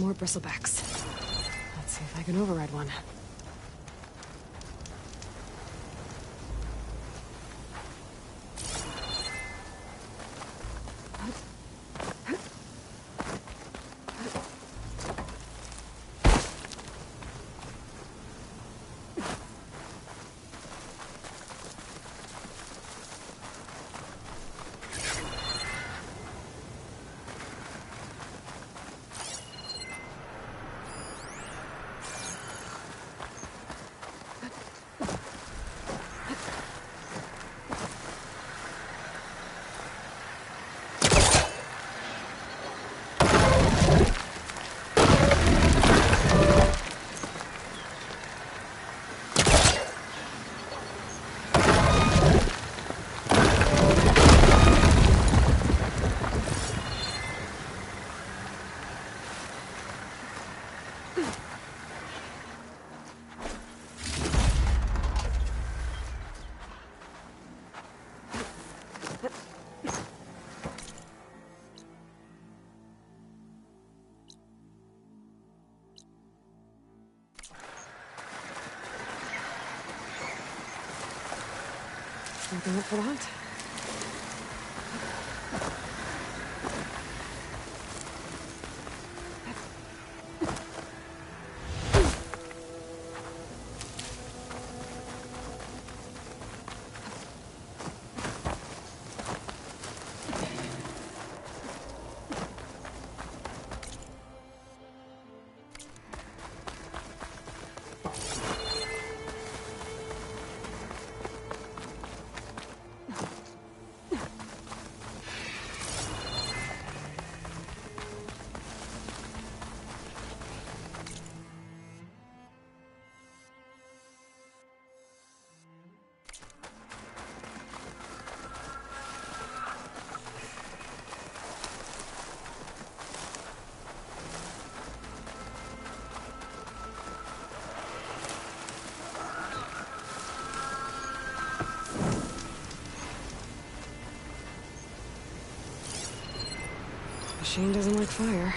More bristlebacks. Let's see if I can override one. Something up for the hunt. Machine doesn't like fire.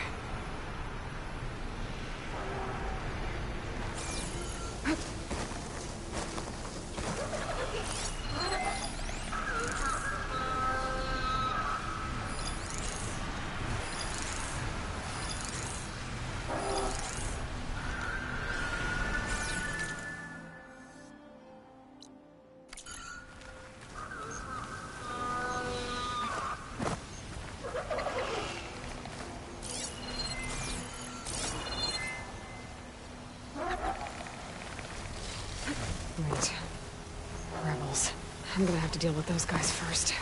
Wait. Rebels. I'm gonna have to deal with those guys first.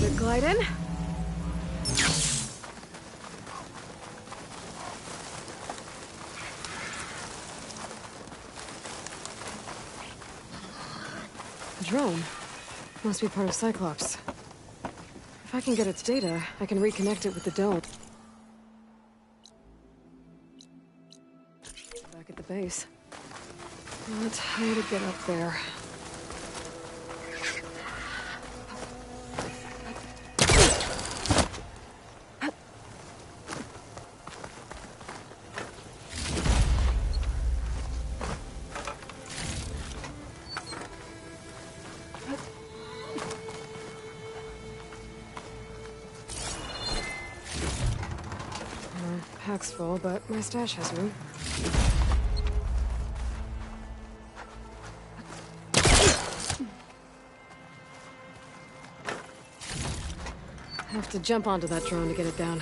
to glide in. The drone must be part of Cyclops. If I can get its data, I can reconnect it with the dome. Back at the base. But how to get up there? Pack's full, but my stash has room. Have to jump onto that drone to get it down.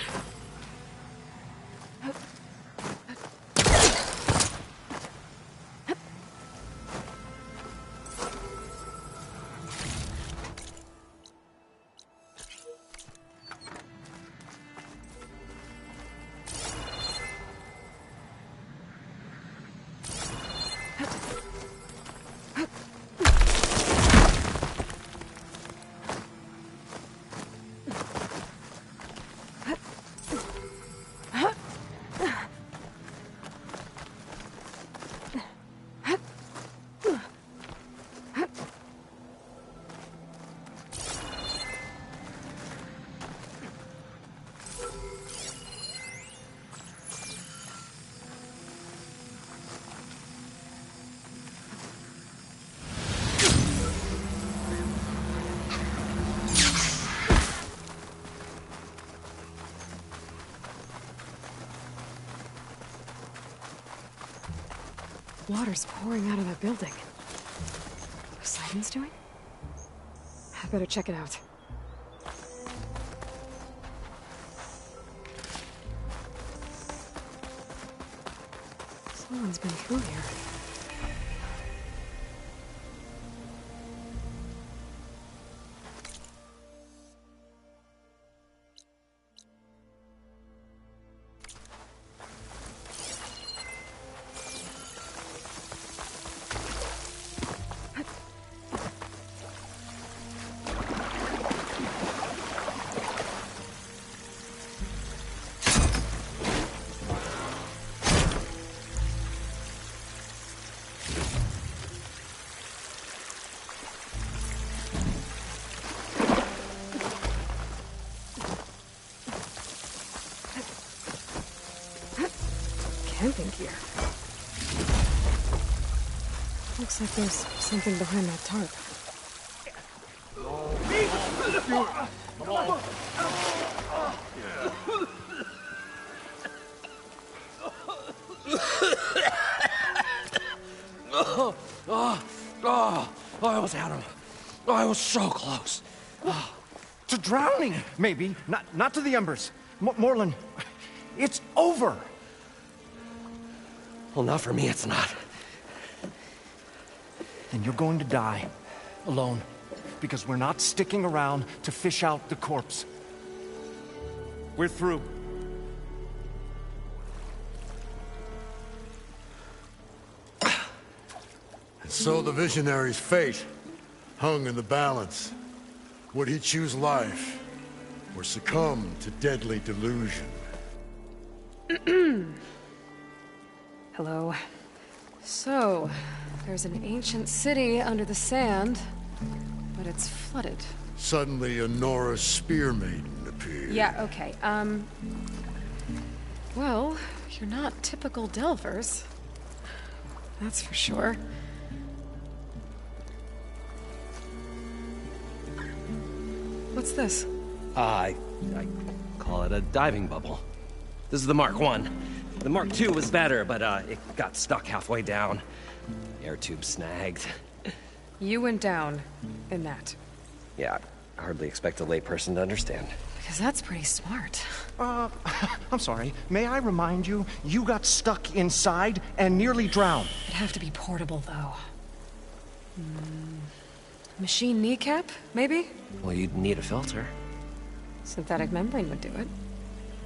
Water's pouring out of that building. Poseidon's doing? I better check it out. Someone's been through here. Camping gear. Looks like there's something behind that tarp. I almost had him. I was so close. To drowning, maybe. Not to the embers. Moreland, it's over. Well, not for me, it's not. Then you're going to die. Alone. Because we're not sticking around to fish out the corpse. We're through. And so the visionary's fate hung in the balance. Would he choose life or succumb to deadly delusion? Hello. So, there's an ancient city under the sand, but it's flooded. Suddenly, a Norse spear maiden appeared. Yeah, okay, well, you're not typical Delvers. That's for sure. What's this? I call it a diving bubble. This is the Mark 1. The Mark 2 was better, but it got stuck halfway down. Air tube snagged. You went down in that. Yeah, I hardly expect a layperson to understand. Because that's pretty smart. I'm sorry. May I remind you, you got stuck inside and nearly drowned. It'd have to be portable, though. Machine kneecap, maybe? Well, you'd need a filter. Synthetic membrane would do it.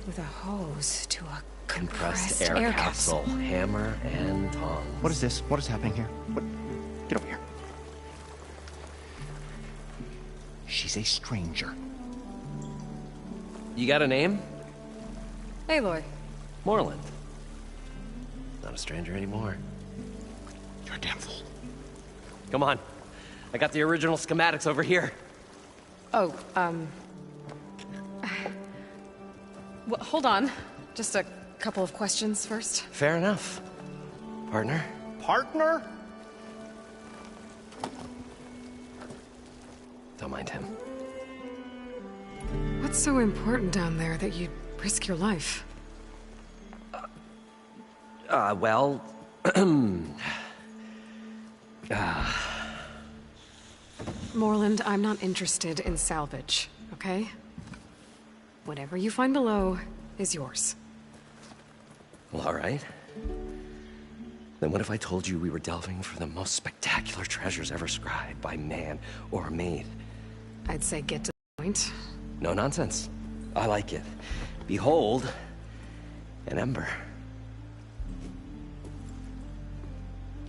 With a hose to a Compressed air capsule. Hammer and tongs. What is this? What is happening here? What? Get over here. She's a stranger. You got a name? Aloy. Moreland. Not a stranger anymore. You're a damn fool. Come on. I got the original schematics over here. Oh, well, hold on. Just a couple of questions first. Fair enough. Partner? Partner? Don't mind him. What's so important down there that you'd risk your life? Well... Moreland, I'm not interested in salvage, okay? Whatever you find below is yours. Well, all right. Then what if I told you we were delving for the most spectacular treasures ever scribed by man or maid? I'd say get to the point. No nonsense. I like it. Behold, an ember.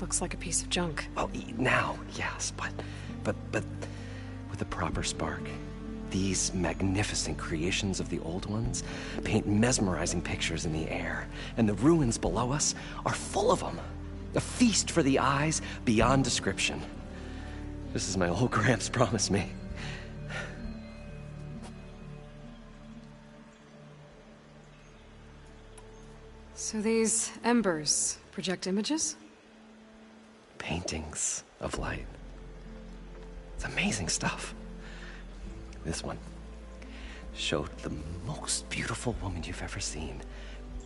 Looks like a piece of junk. Well, now, yes, but with a proper spark. These magnificent creations of the old ones paint mesmerizing pictures in the air, and the ruins below us are full of them. A feast for the eyes beyond description. Just as my old Gramps promised me. So these embers project images? Paintings of light. It's amazing stuff. This one showed the most beautiful woman you've ever seen,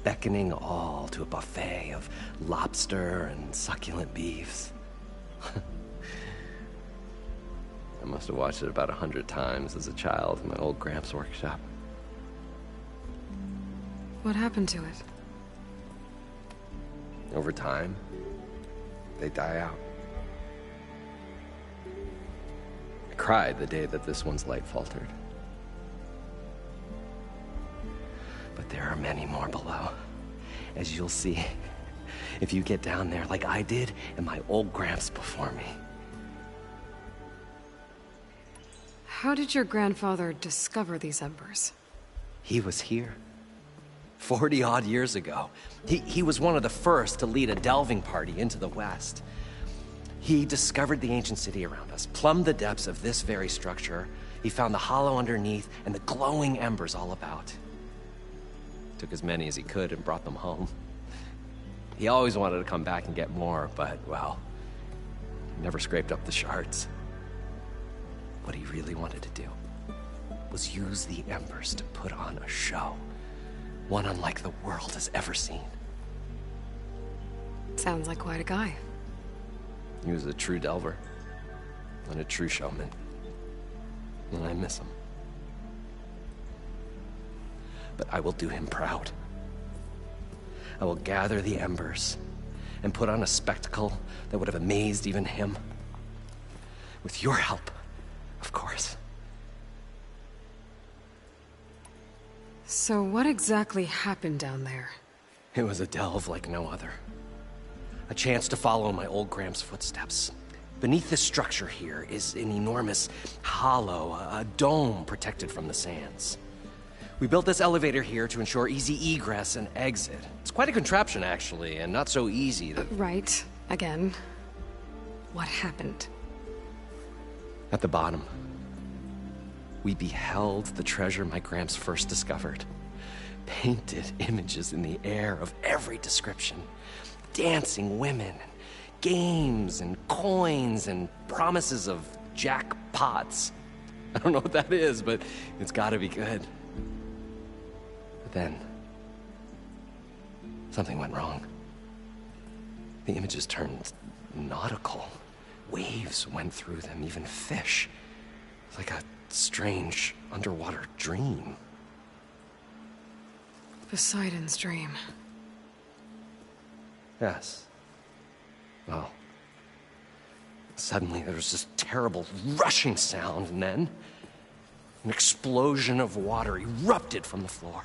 beckoning all to a buffet of lobster and succulent beefs. I must have watched it about 100 times as a child in my old Gramps' workshop. What happened to it? Over time, they die out. I cried the day that this one's light faltered. But there are many more below, as you'll see if you get down there like I did and my old Gramps before me. How did your grandfather discover these embers? He was here 40-odd years ago. He was one of the first to lead a delving party into the West. He discovered the ancient city around us, plumbed the depths of this very structure. He found the hollow underneath and the glowing embers all about. Took as many as he could and brought them home. He always wanted to come back and get more, but, well, he never scraped up the shards. What he really wanted to do was use the embers to put on a show. One unlike the world has ever seen. Sounds like quite a guy. He was a true delver, and a true showman. And I miss him. But I will do him proud. I will gather the embers and put on a spectacle that would have amazed even him. With your help, of course. So what exactly happened down there? It was a delve like no other. A chance to follow in my old Gramps' footsteps. Beneath this structure here is an enormous hollow, a dome protected from the sands. We built this elevator here to ensure easy egress and exit. It's quite a contraption, actually, and not so easy that... Right. Again. What happened? At the bottom, we beheld the treasure my Gramps first discovered. Painted images in the air of every description. Dancing women, games and coins and promises of jackpots. I don't know what that is, but it's gotta be good. But then, something went wrong. The images turned nautical. Waves went through them, even fish. Like a strange underwater dream. Poseidon's dream. Yes. Well, suddenly there was this terrible rushing sound, and then an explosion of water erupted from the floor.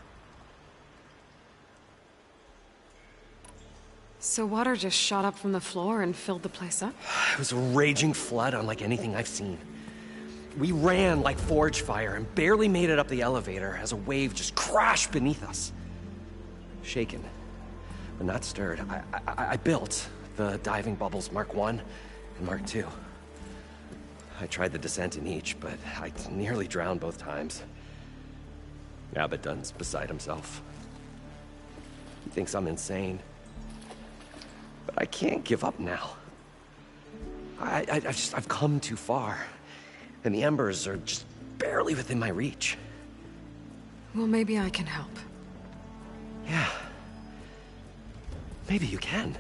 So water just shot up from the floor and filled the place up? It was a raging flood unlike anything I've seen. We ran like forge fire and barely made it up the elevator as a wave just crashed beneath us. Shaken, but not stirred, I built the diving bubbles Mark 1 and Mark 2. I tried the descent in each, but I nearly drowned both times. Abaddon's beside himself. He thinks I'm insane. But I can't give up now. I've come too far. And the embers are just barely within my reach. Well, maybe I can help. Yeah. Maybe you can.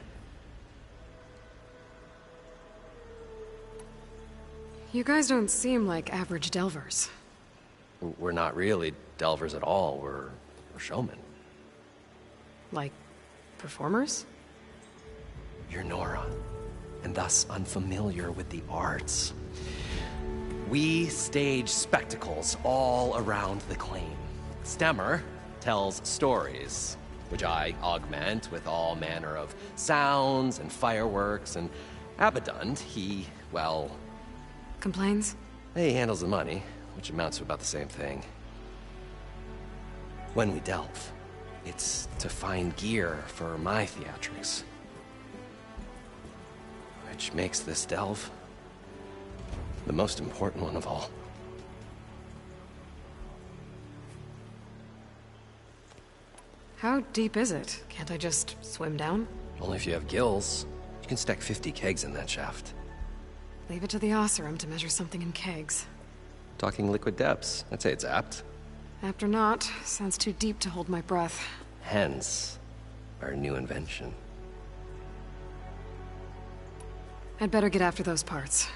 You guys don't seem like average delvers. We're not really delvers at all. We're showmen. Like, performers? You're Nora, and thus unfamiliar with the arts. We stage spectacles all around the claim. Stemmer tells stories, which I augment with all manner of sounds and fireworks, and Abaddon, he, well... Complains? He handles the money, which amounts to about the same thing. When we delve, it's to find gear for my theatrics. Which makes this delve the most important one of all. How deep is it? Can't I just swim down? Only if you have gills. You can stack 50 kegs in that shaft. Leave it to the Oseram to measure something in kegs. Talking liquid depths. I'd say it's apt. Apt or not, sounds too deep to hold my breath. Hence, our new invention. I'd better get after those parts.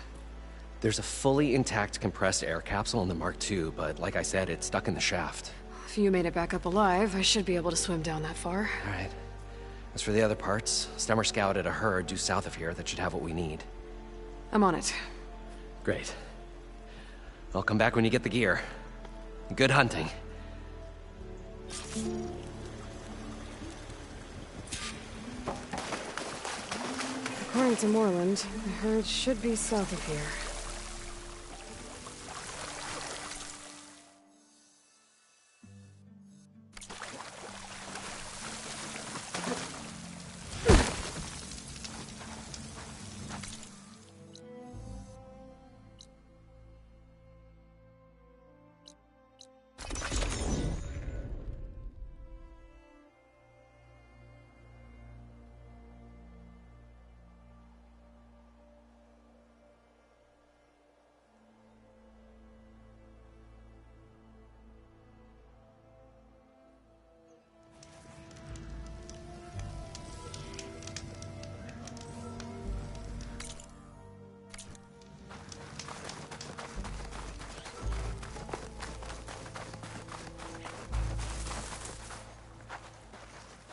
There's a fully intact compressed air capsule in the Mark II, but like I said, it's stuck in the shaft. If you made it back up alive, I should be able to swim down that far. All right. As for the other parts, Stemmer scouted a herd due south of here that should have what we need. I'm on it. Great. I'll come back when you get the gear. Good hunting. According to Moreland, the herd should be south of here.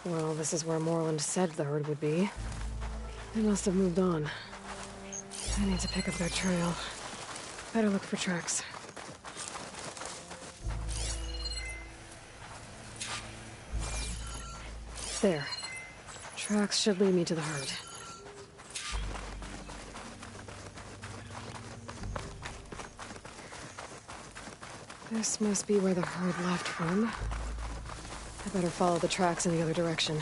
Well, this is where Moreland said the herd would be. They must have moved on. I need to pick up their trail. Better look for tracks. There. Tracks should lead me to the herd. This must be where the herd left from. I better follow the tracks in the other direction.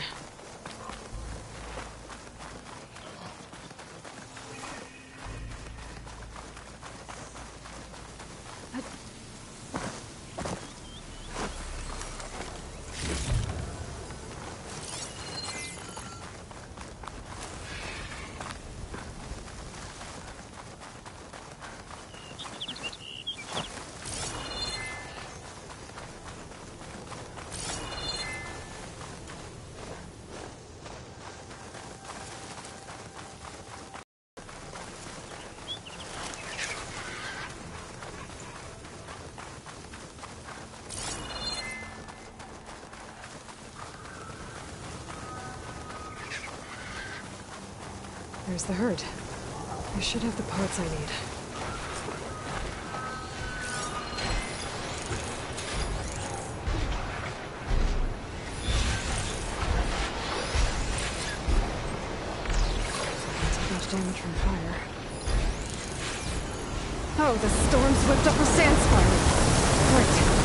There's the herd. I should have the parts I need. damage from fire. Oh, the storm's whipped up a sand spiral. Right.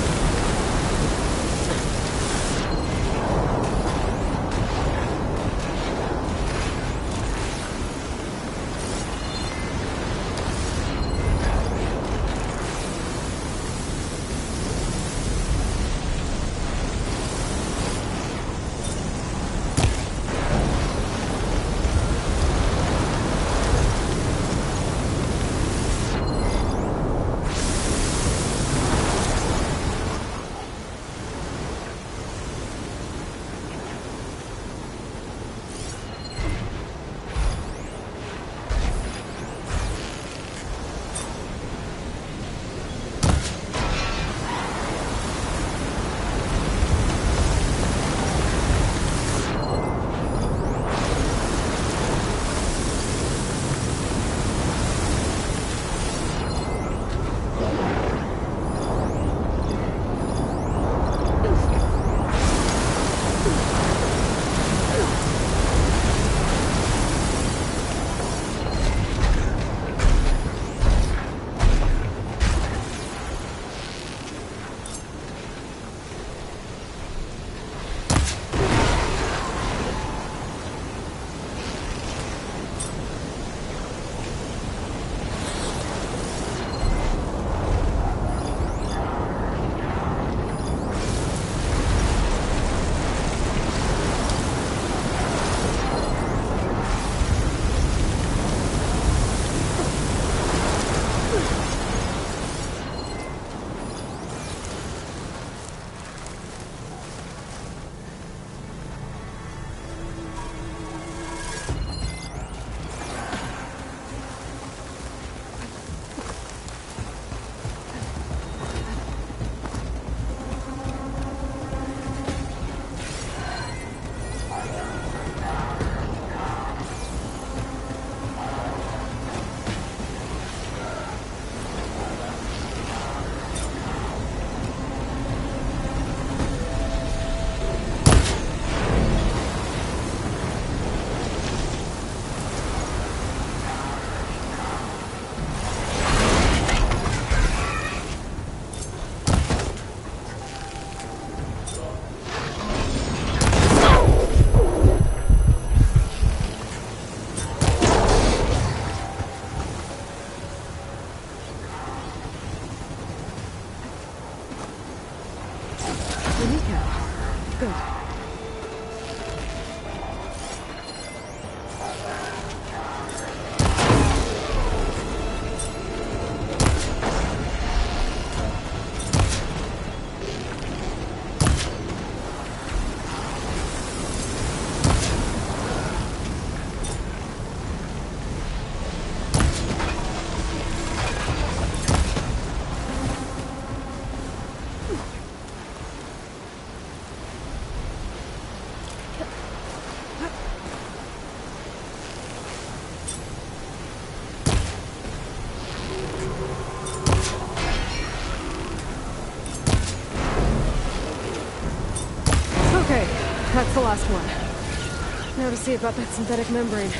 Okay, that's the last one. Now to see about that synthetic membrane.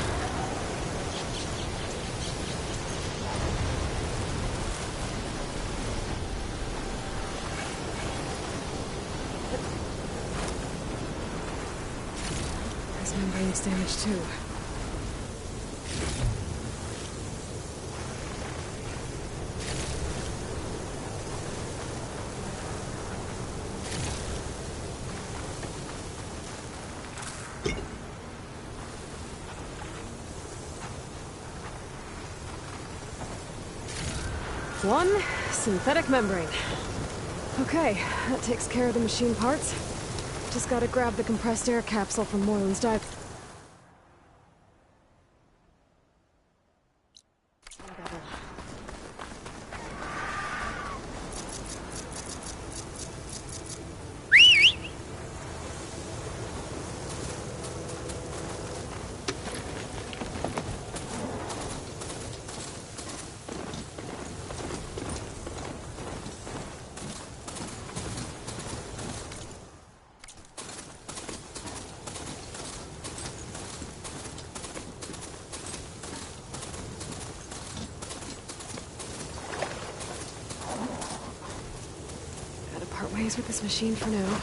This membrane's damaged too. One synthetic membrane. Okay, that takes care of the machine parts. Just gotta grab the compressed air capsule from Moreland's dive. stays with this machine for now.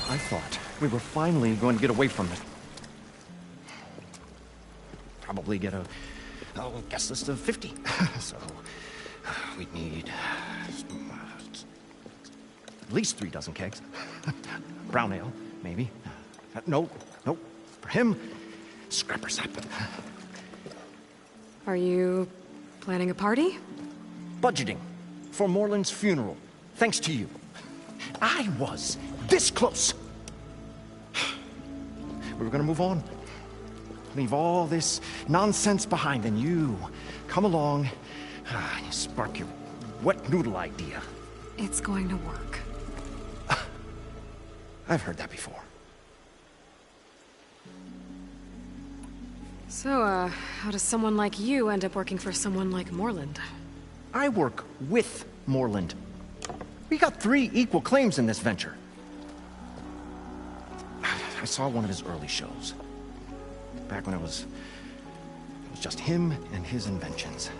I thought we were finally going to get away from it. Probably get a guest list of 50. So we'd need at least 3 dozen kegs. Brown ale, maybe. No. For him, scrapper sap. Are you planning a party? Budgeting for Moreland's funeral, thanks to you. I was this close. We were gonna move on. Leave all this nonsense behind, and you come along, you spark your wet noodle idea. It's going to work. I've heard that before. So, how does someone like you end up working for someone like Moreland? I work with Moreland. We got 3 equal claims in this venture. I saw one of his early shows. Back when it was just him and his inventions.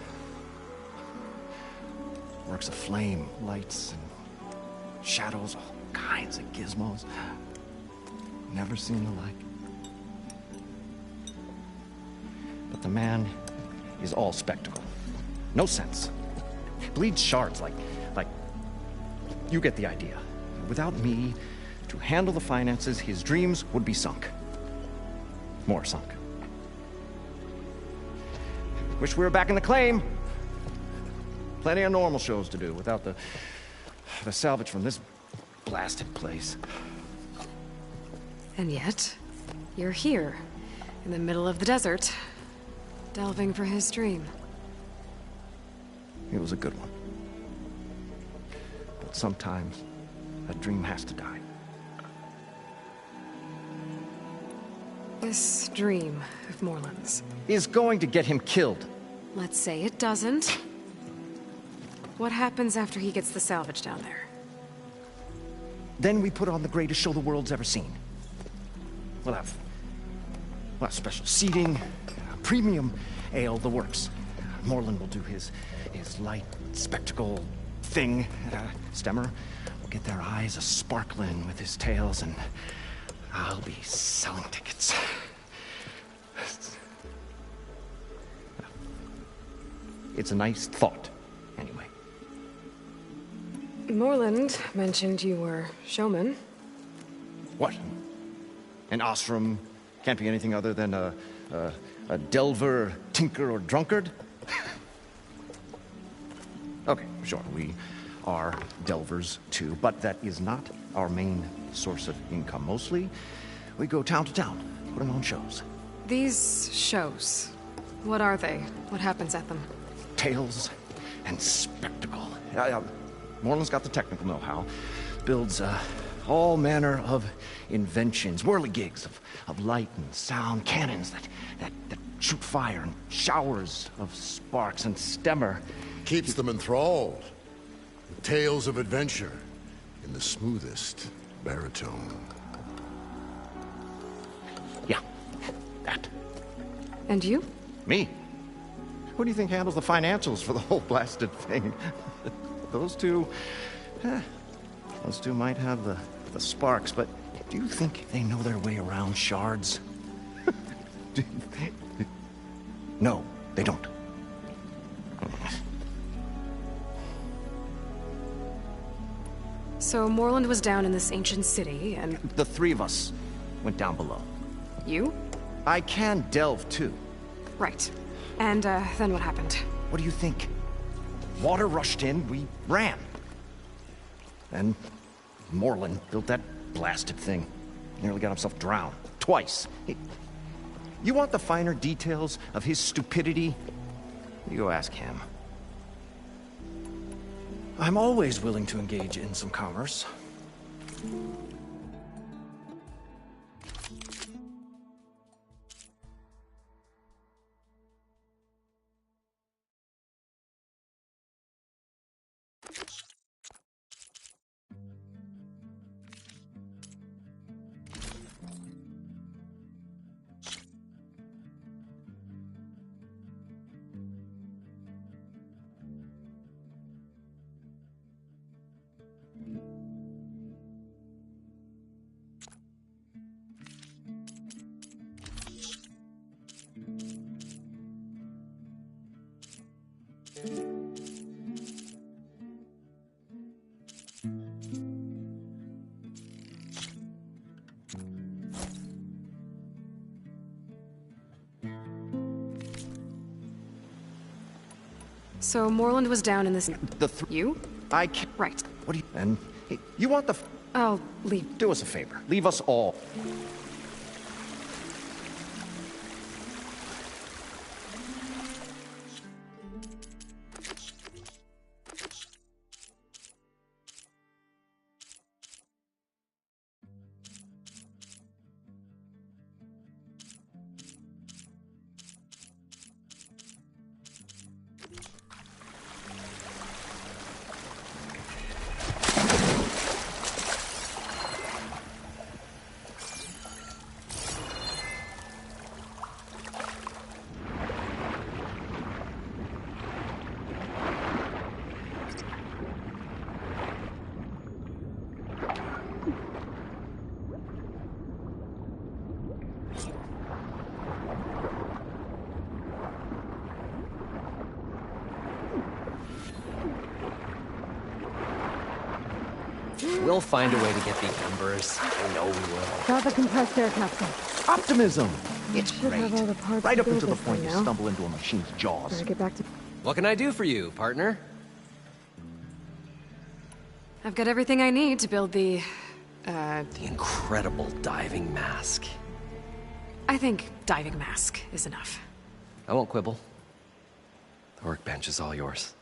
Works of flame, lights, and shadows, all kinds of gizmos. Never seen the like. But the man is all spectacle. No sense. Bleeds shards like you get the idea. Without me to handle the finances, his dreams would be sunk. More sunk. Wish we were back in the claim. Plenty of normal shows to do without the salvage from this blasted place. And yet, you're here, in the middle of the desert, delving for his dream. It was a good one. But sometimes, a dream has to die. This dream of Moreland's. Is going to get him killed. Let's say it doesn't. What happens after he gets the salvage down there? Then we put on the greatest show the world's ever seen. We'll have special seating, premium ale, the works. Moreland will do his light spectacle thing. Stemmer will get their eyes a-sparkling with his tales, and I'll be selling tickets. It's a nice thought, anyway. Moreland mentioned you were showman. What? An ostrom can't be anything other than a delver, tinker, or drunkard? Okay, sure, we are delvers too, but that is not our main source of income. Mostly, we go town to town, putting on shows. These shows, what are they? What happens at them? Tales and spectacle. Moreland's got the technical know-how. Builds all manner of inventions, whirligigs of light and sound, cannons that shoot fire, and showers of sparks, and Stemmer Keeps them enthralled. With tales of adventure in the smoothest baritone. Yeah, that. And you? Me? Who do you think handles the financials for the whole blasted thing? Those two might have the sparks, but do you think they know their way around shards? No, they don't. So Moreland was down in this ancient city, and... The 3 of us went down below. You? I can delve, too. Right. And, then what happened? What do you think? Water rushed in, we ran. And Moreland built that blasted thing. Nearly got himself drowned. Twice. You want the finer details of his stupidity? You go ask him. I'm always willing to engage in some commerce. So Moreland was down in this... You? I can't... Right. What do you... And... Hey, you want the... I'll leave. Do us a favor. Leave us all. We'll find a way to get the embers. I know we will. Got the compressed air capsule. Optimism! It's Should great. have all the parts Right to up build until the this point thing you now. stumble into a machine's jaws. Better get back to... What can I do for you, partner? I've got everything I need to build the... The incredible diving mask. I think diving mask is enough. I won't quibble. The workbench is all yours.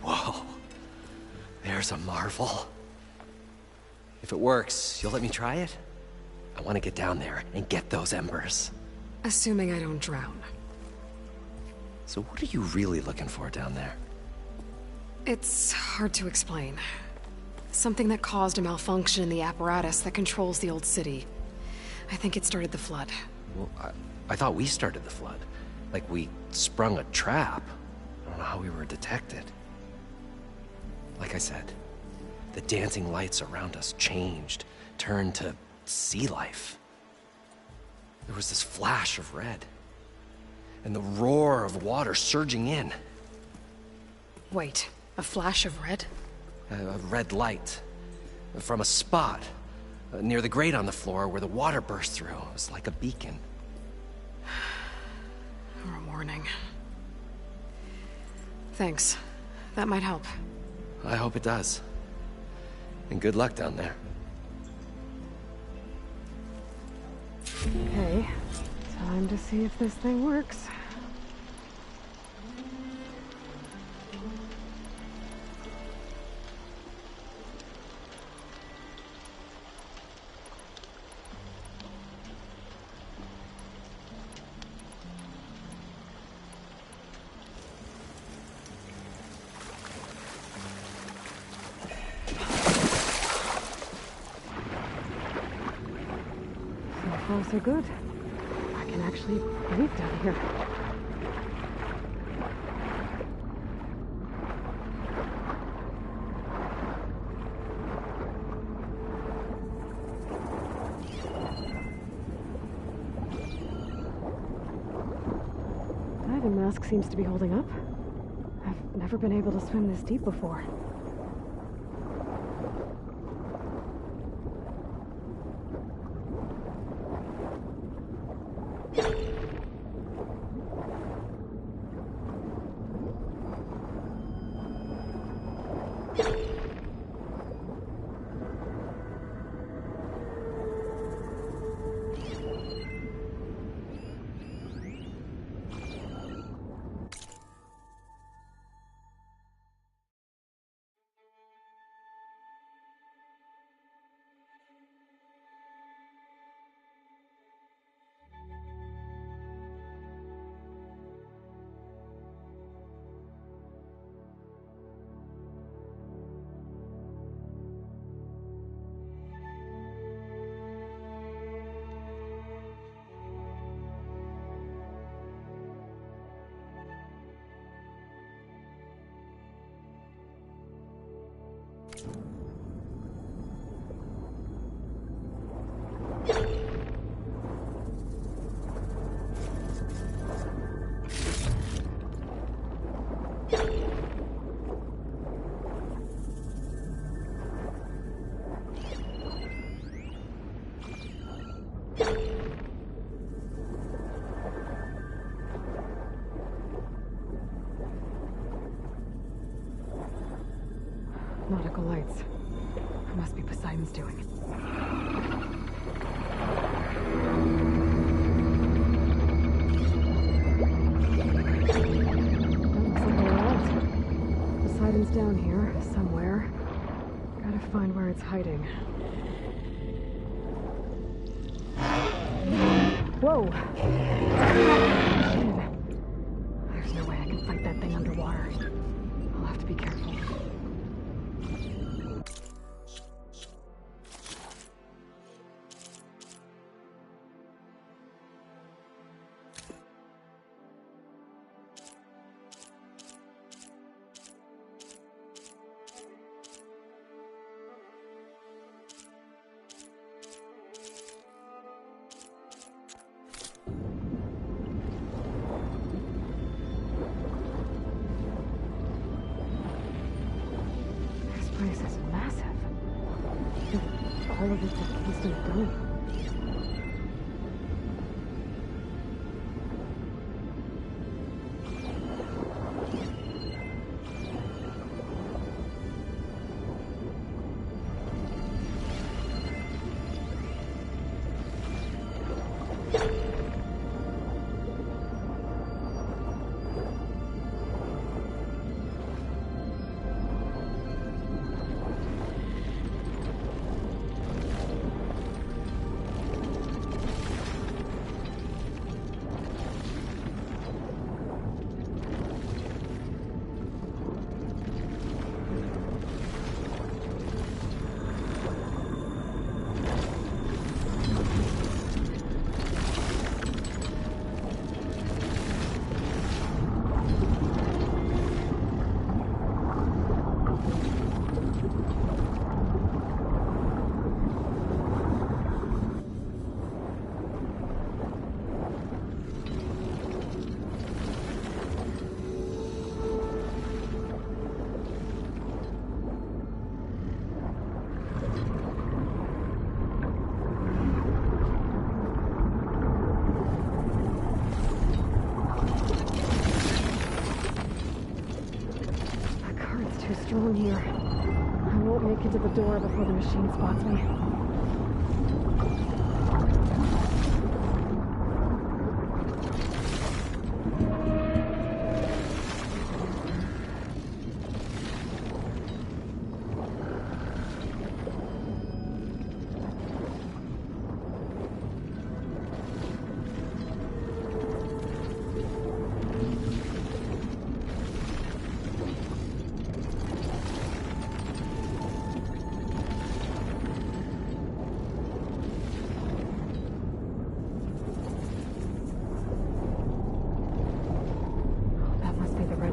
Whoa. There's a marvel. If it works, you'll let me try it? I want to get down there and get those embers. Assuming I don't drown. So what are you really looking for down there? It's hard to explain. Something that caused a malfunction in the apparatus that controls the old city. I think it started the flood. Well, I thought we started the flood. Like we sprung a trap. I don't know how we were detected. Like I said, the dancing lights around us changed, turned to sea life. There was this flash of red, and the roar of water surging in. Wait, a flash of red? A red light from a spot near the grate on the floor where the water burst through. It was like a beacon. Or a warning. Thanks. That might help. I hope it does. And good luck down there. Okay. Time to see if this thing works. So far, so good. I can actually breathe down here. Diving mask seems to be holding up. I've never been able to swim this deep before. Nautical lights. Must be Poseidon's doing. Looks like we're out. Poseidon's down here, somewhere. Gotta find where it's hiding. Whoa! There's no way I can fight that thing underwater. I'll have to be careful. This place is massive. All of it's encased in a dome. Too strong here. I won't make it to the door before the machine spots me.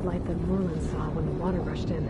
Light that Moreland saw when the water rushed in.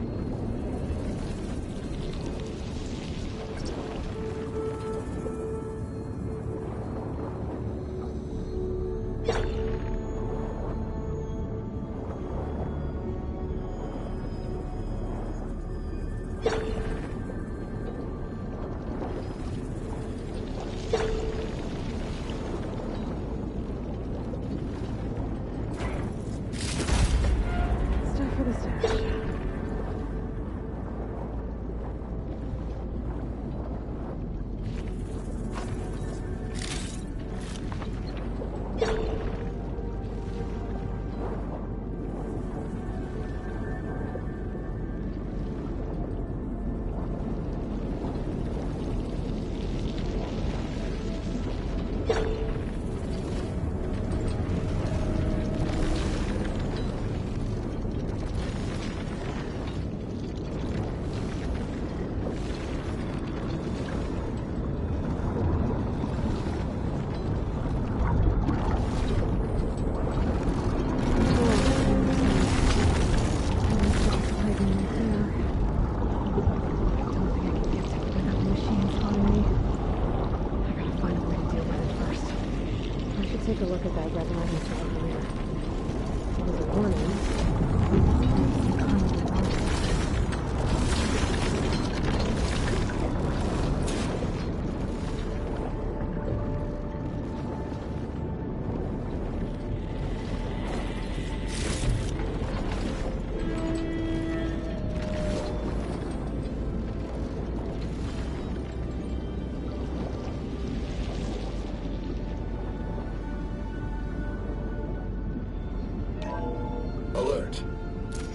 a look at that red lighting sign earlier. It was a warning. Alert.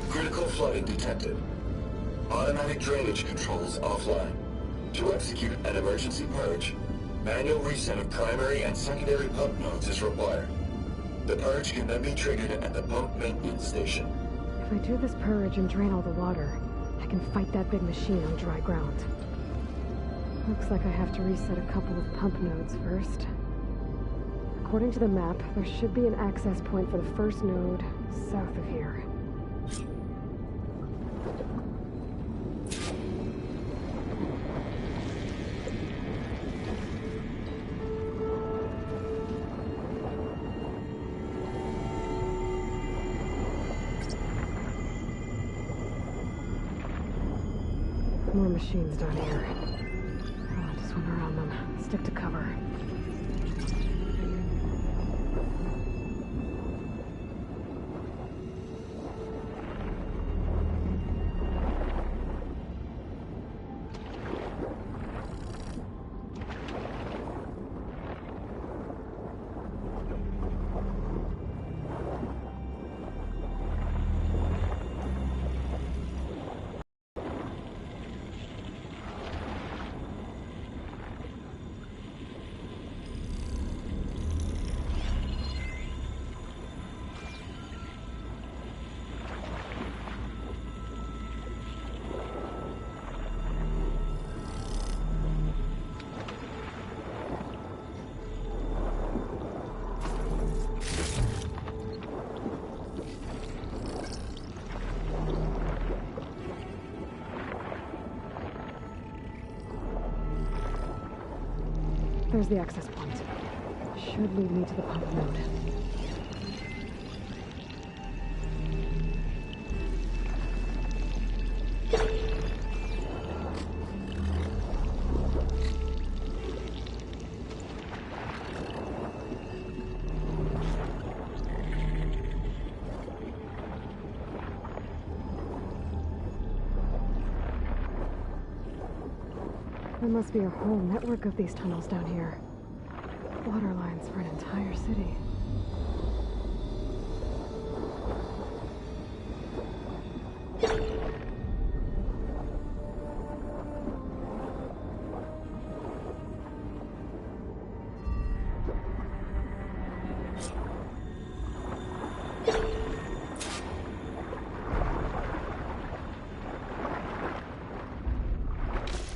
Critical flooding detected. Automatic drainage controls offline. To execute an emergency purge, manual reset of primary and secondary pump nodes is required. The purge can then be triggered at the pump maintenance station. If I do this purge and drain all the water, I can fight that big machine on dry ground. Looks like I have to reset a couple of pump nodes first. According to the map, there should be an access point for the first node south of here. More machines down here. I'll have to swim around them. Stick to cover. There's the access point. Should lead me to the pump node. There must be a whole network of these tunnels down here. Water lines for an entire city.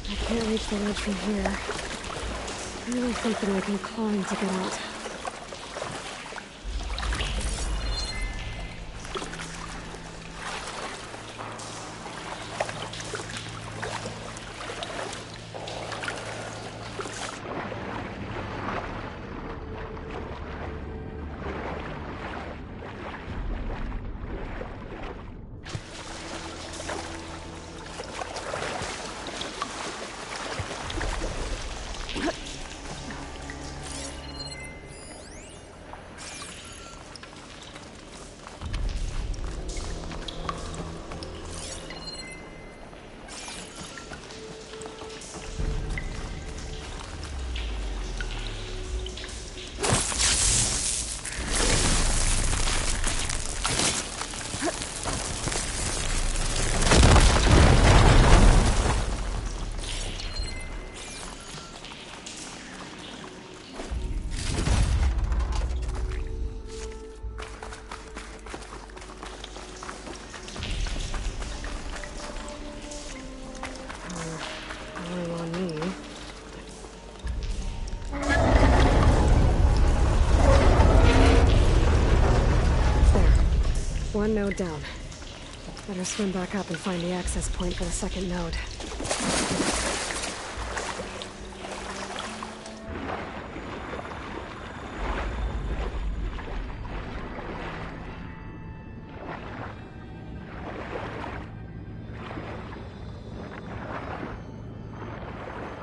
I can't reach the ledge from here. Really something I can climb to get out. One node down. Better swim back up and find the access point for the second node.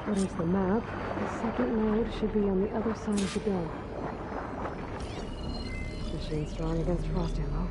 According to the map, the second node should be on the other side of the dome. Machine strong against frost ammo.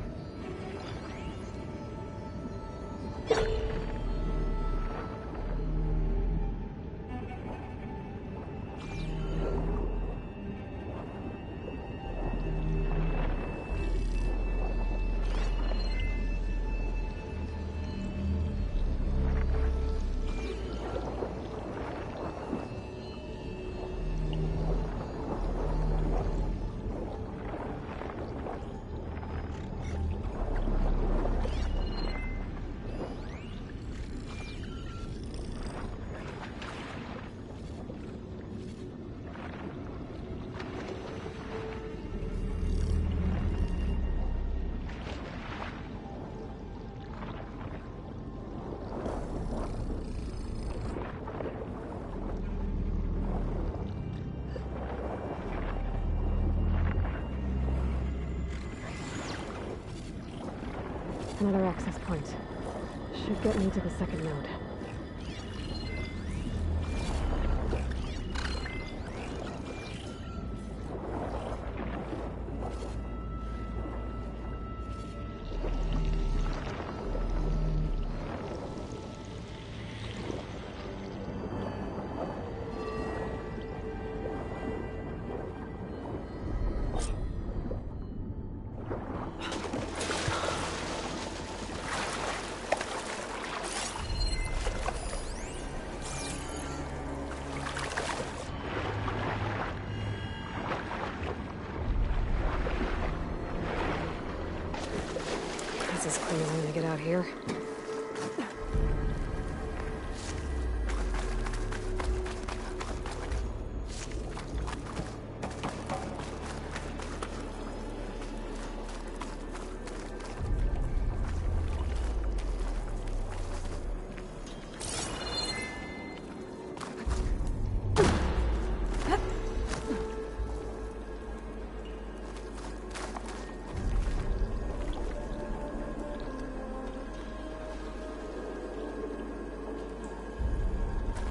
Another access point. Should get me to the second node. This is clearly when I get out here.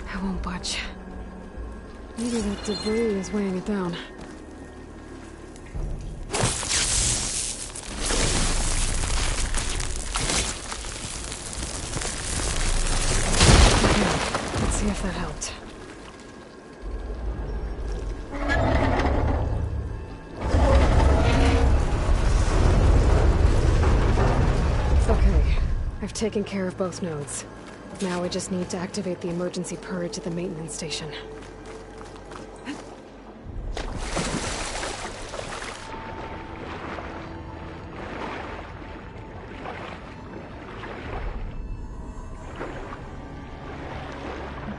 I won't budge. Maybe that debris is weighing it down. Okay, let's see if that helped. Okay, I've taken care of both nodes. Now I just need to activate the emergency purge at the maintenance station.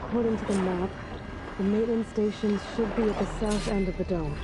According to the map, the maintenance station should be at the south end of the dome.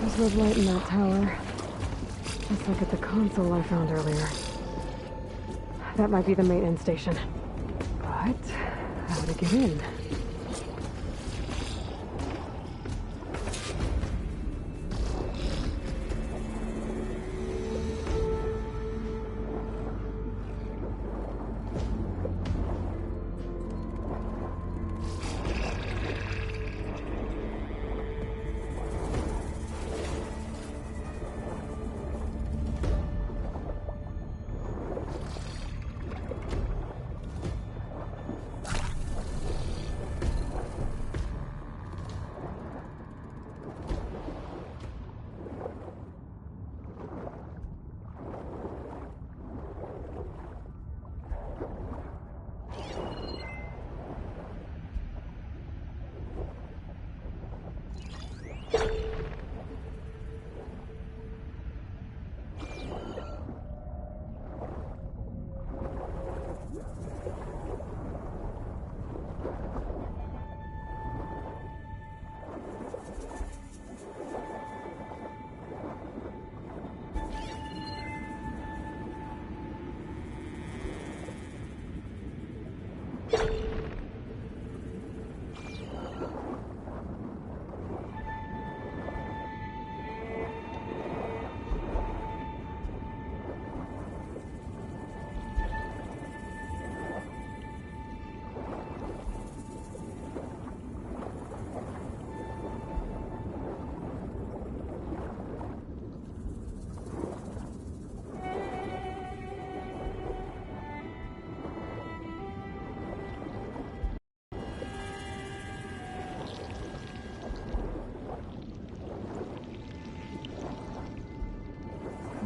There's red light in that tower. Just like at the console I found earlier. That might be the maintenance station. But how to get in?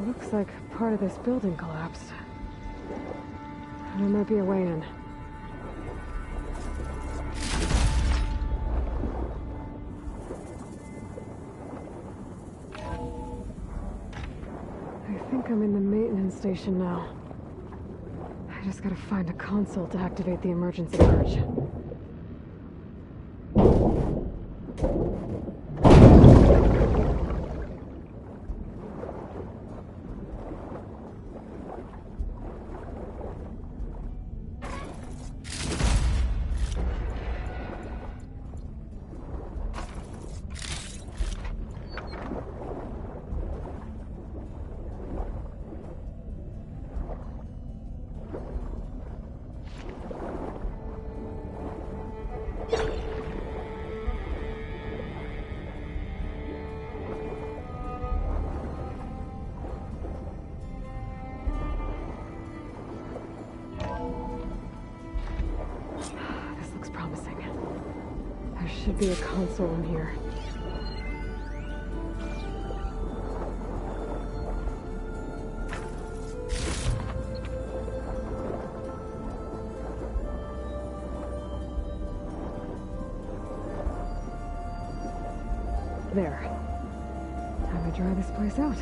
Looks like part of this building collapsed. There might be a way in. I think I'm in the maintenance station now. I just gotta find a console to activate the emergency purge. Should be a console in here. There. Time to dry this place out.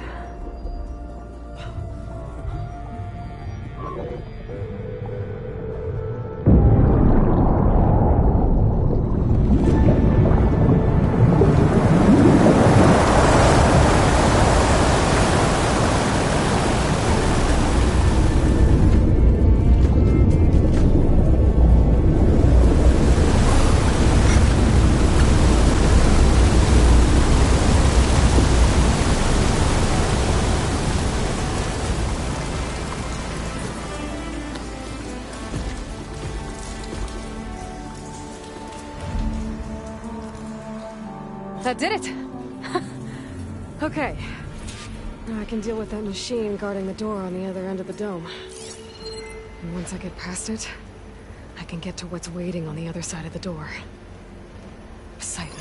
That did it! Okay. Now I can deal with that machine guarding the door on the other end of the dome. And once I get past it, I can get to what's waiting on the other side of the door. Poseidon.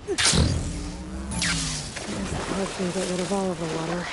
I guess the pulse can get rid of all of the water.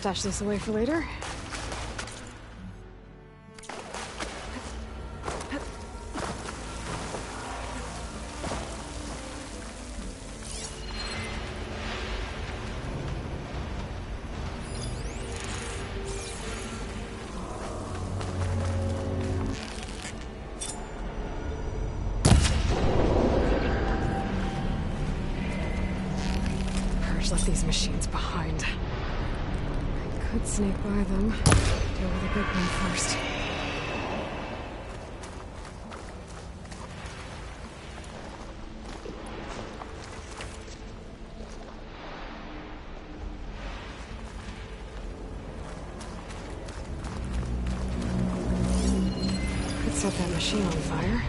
Stash this away for later. Purge left these machines behind. Could sneak by them. Deal with a good one first. Could set that machine on fire.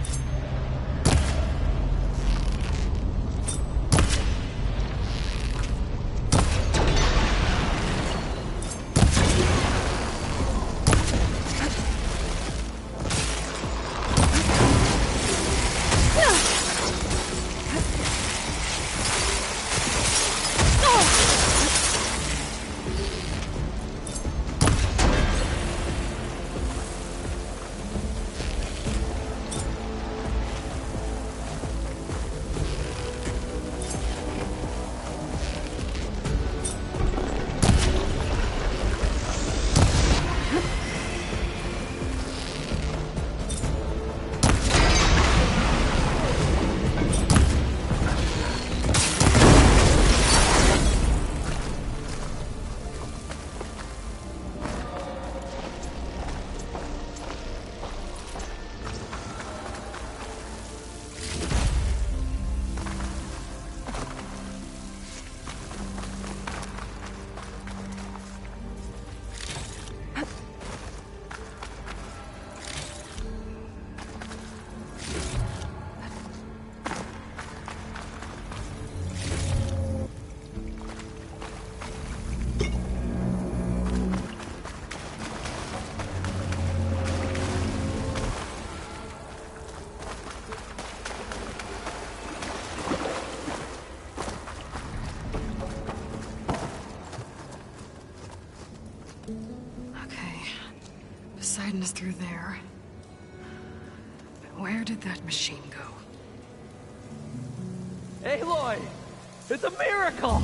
Poseidon is through there. But where did that machine go? Aloy! It's a miracle!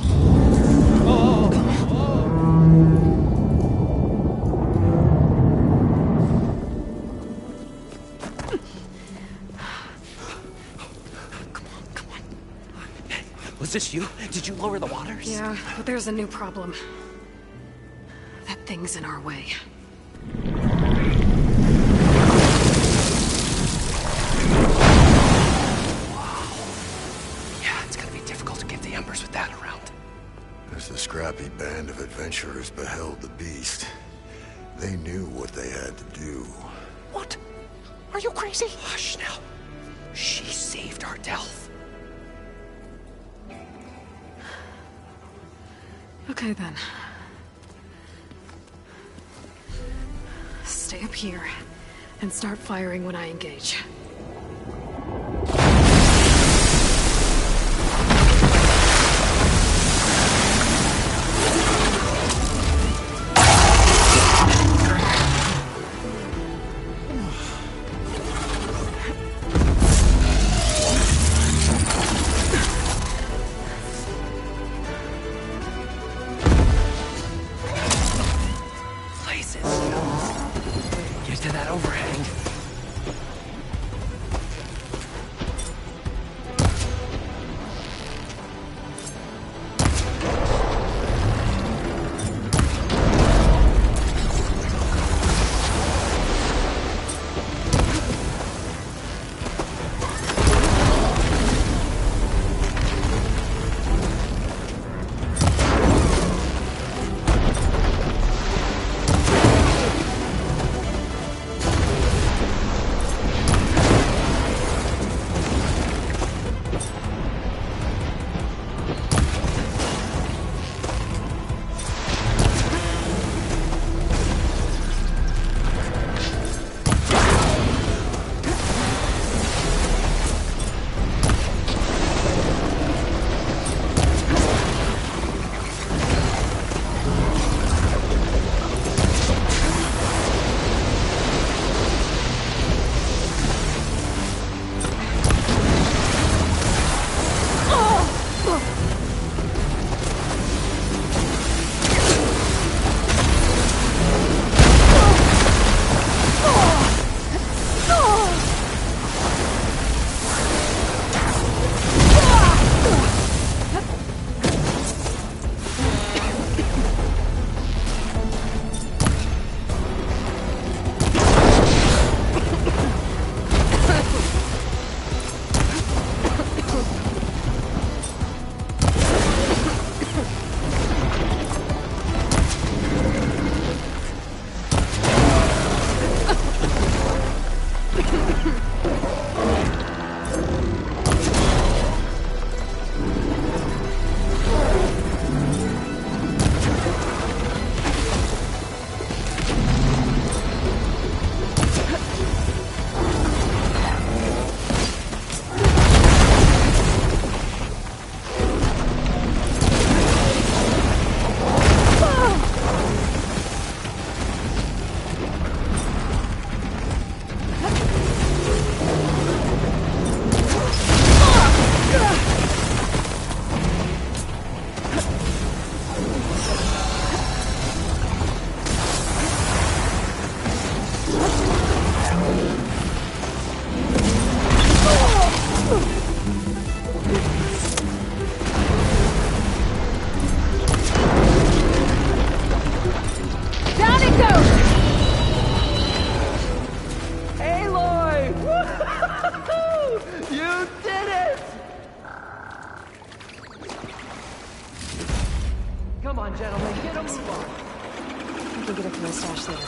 Come on. Was this you? Did you lower the waters? Yeah, but there's a new problem. That thing's in our way. As the scrappy band of adventurers beheld the beast, they knew what they had to do. What? Are you crazy? Hush now. She saved our Delph. Okay then. Stay up here and start firing when I engage. Get to that overhang. Come on, gentlemen, get a move on. I can get it from my stash later.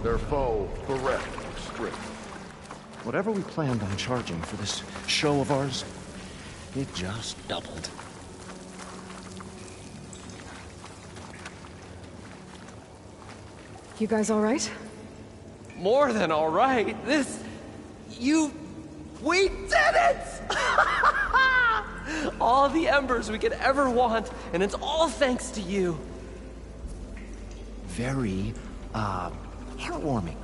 Their foe, bereft, stripped. Whatever we planned on charging for this show of ours, it just doubled. You guys all right? More than all right. We did it! All the embers we could ever want, and it's all thanks to you. Very, heartwarming.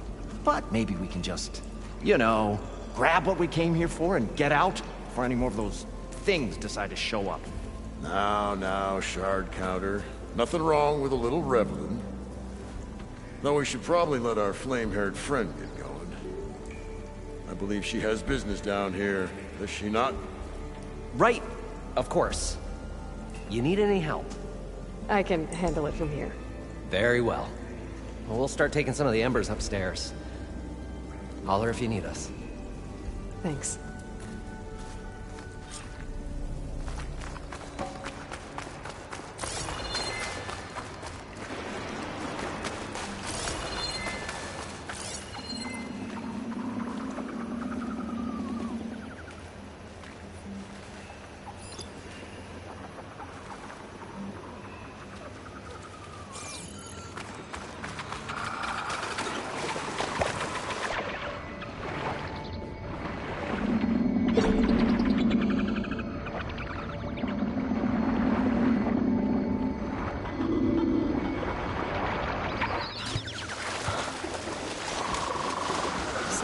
But maybe we can just, grab what we came here for and get out before any more of those things decide to show up. Now, shard counter. Nothing wrong with a little reveling. Though we should probably let our flame-haired friend get going. I believe she has business down here, does she not? Right, of course. You need any help? I can handle it from here. Very well. Well, we'll start taking some of the embers upstairs. Holler if you need us. Thanks.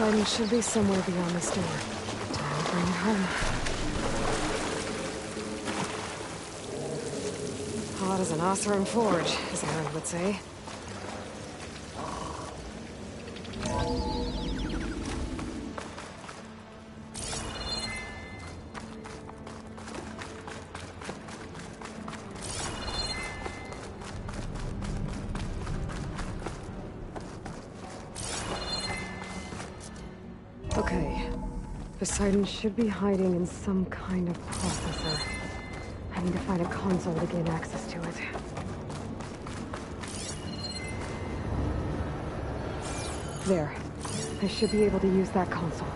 Poseidon should be somewhere beyond this door. Time to bring it home. Hot as an Osram forge, as Aaron would say. Okay. Poseidon should be hiding in some kind of processor. I need to find a console to gain access to it. There. I should be able to use that console.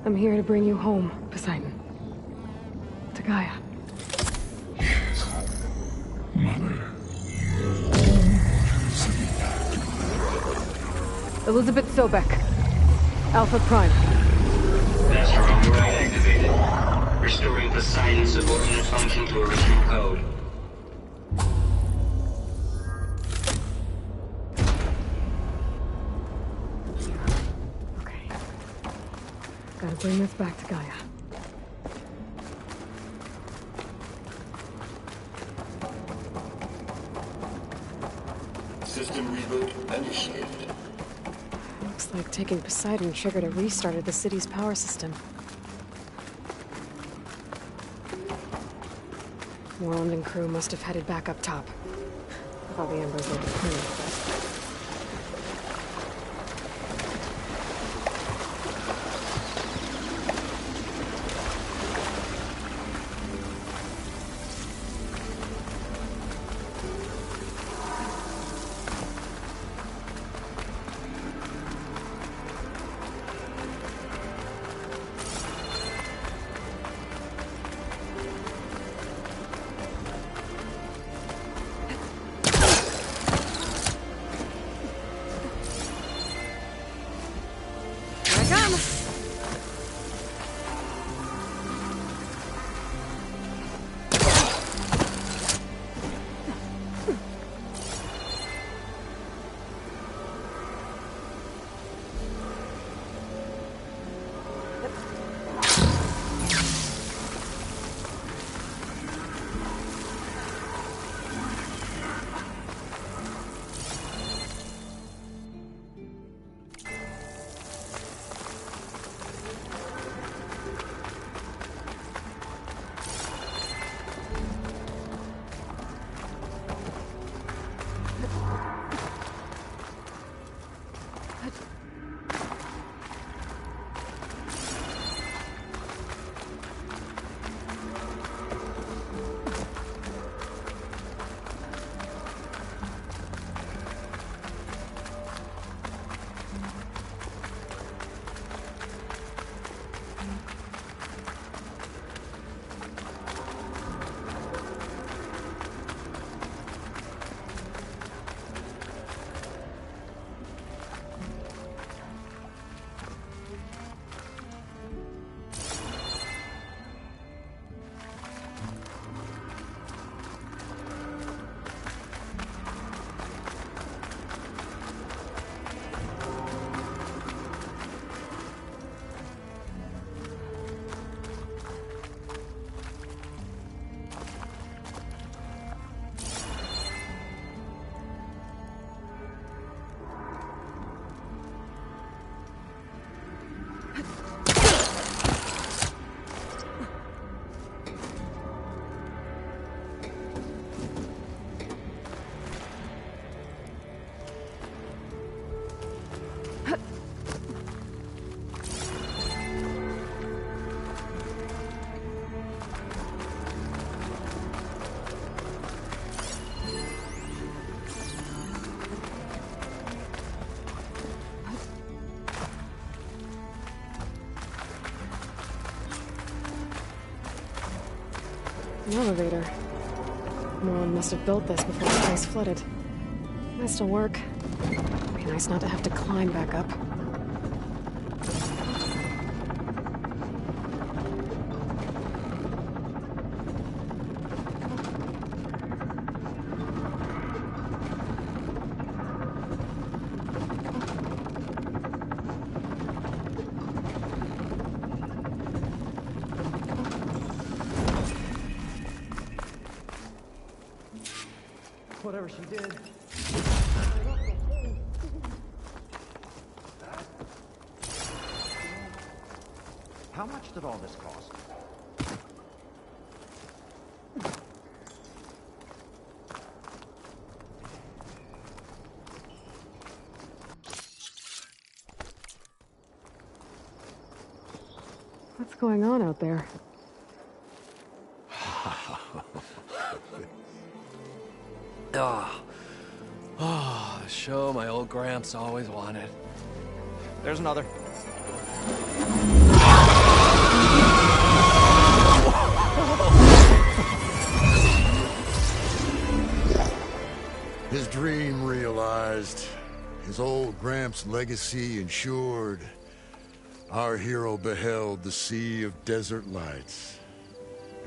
I'm here to bring you home, Poseidon. To Gaia. Mother. Elizabeth Sobek. Alpha Prime. Master override activated. Restoring Poseidon's subordinate function to original code. Okay. Gotta bring this back to Gaia. System reboot initiated. Looks like taking Poseidon triggered a restart of the city's power system. Moreland and crew must have headed back up top. I thought the embers were permanent. An elevator. Moreland must have built this before the place flooded. Might still work. Be nice not to have to climb back up. Whatever she did. much did all this cost? What's going on out there? Oh, show my old Gramps always wanted. There's another. His dream realized. His old Gramps' legacy ensured. Our hero beheld the sea of desert lights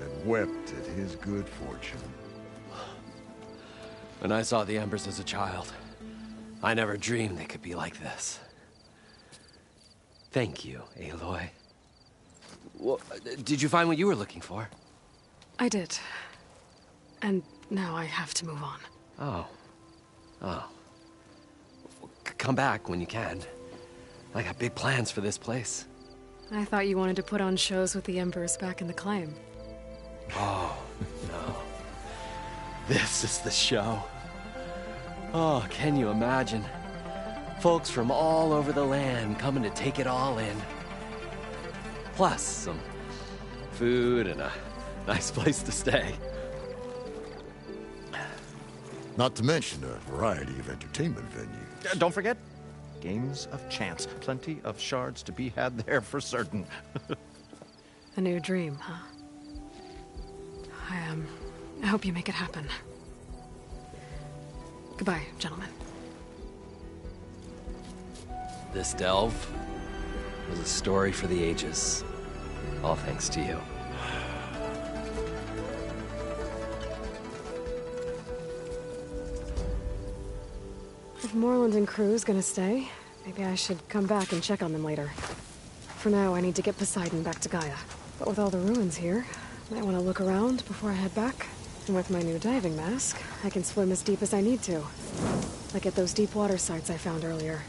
and wept at his good fortune. When I saw the embers as a child, I never dreamed they could be like this. Thank you, Aloy. Well, did you find what you were looking for? I did. And now I have to move on. Oh. Come back when you can. I got big plans for this place. I thought you wanted to put on shows with the Embers back in the Claim. Oh, no. This is the show. Oh, can you imagine? Folks from all over the land coming to take it all in. Plus, some food and a nice place to stay. Not to mention a variety of entertainment venues. Don't forget, games of chance. Plenty of shards to be had there for certain. A new dream, huh? I hope you make it happen. Goodbye, gentlemen. This delve was a story for the ages. All thanks to you. If Moreland and crew's gonna stay, maybe I should come back and check on them later. For now, I need to get Poseidon back to Gaia. But with all the ruins here, I might want to look around before I head back. And with my new diving mask, I can swim as deep as I need to. Like at those deep water sites I found earlier.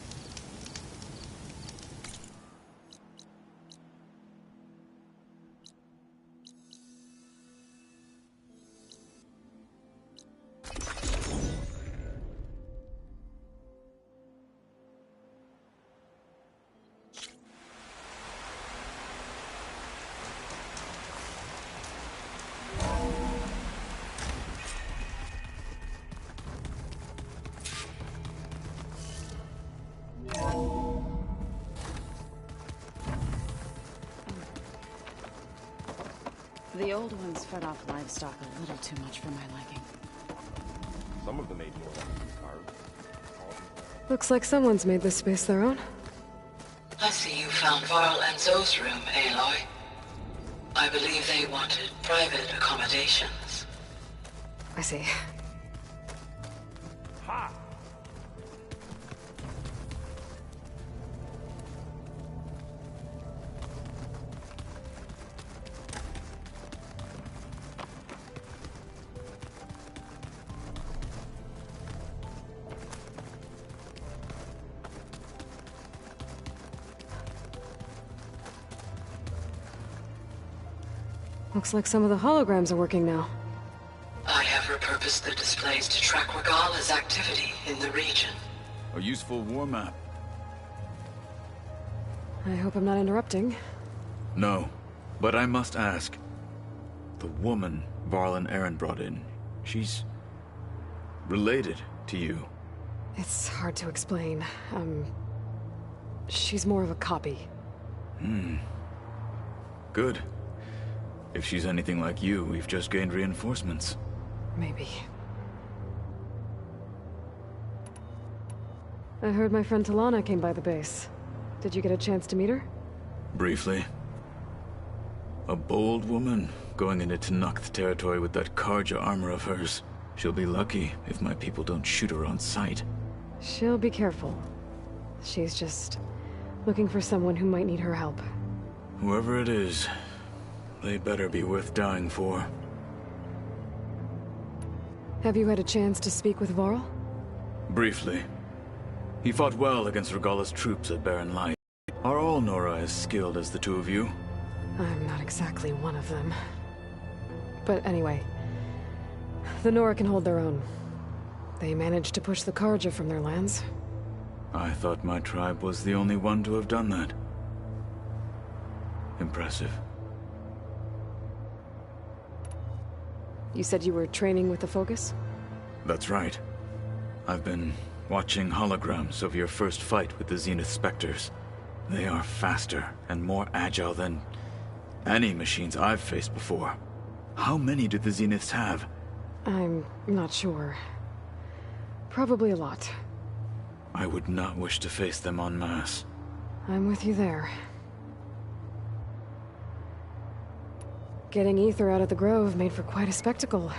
The old ones fed off livestock a little too much for my liking. Some of them ate more than starved. Looks like someone's made this space their own. I see you found Varl and Zoe's room, Aloy. I believe they wanted private accommodations. I see. Ha! Looks like some of the holograms are working now. I have repurposed the displays to track Regala's activity in the region. A useful war map. I hope I'm not interrupting. No, but I must ask. The woman Varl and Aaron brought in, she's related to you. It's hard to explain. She's more of a copy. Good. If she's anything like you, we've just gained reinforcements. Maybe. I heard my friend Talana came by the base. Did you get a chance to meet her? Briefly. A bold woman going into Tenakth territory with that Karja armor of hers. She'll be lucky if my people don't shoot her on sight. She'll be careful. She's just looking for someone who might need her help. Whoever it is, they better be worth dying for. Have you had a chance to speak with Varl? Briefly. He fought well against Regala's troops at Barren Light. Are all Nora as skilled as the two of you? I'm not exactly one of them. But anyway, the Nora can hold their own. They managed to push the Karja from their lands. I thought my tribe was the only one to have done that. Impressive. You said you were training with the Focus? That's right. I've been watching holograms of your first fight with the Zenith Spectres. They are faster and more agile than any machines I've faced before. How many do the Zeniths have? I'm not sure. Probably a lot. I would not wish to face them en masse. I'm with you there. Getting Ether out of the Grove made for quite a spectacle.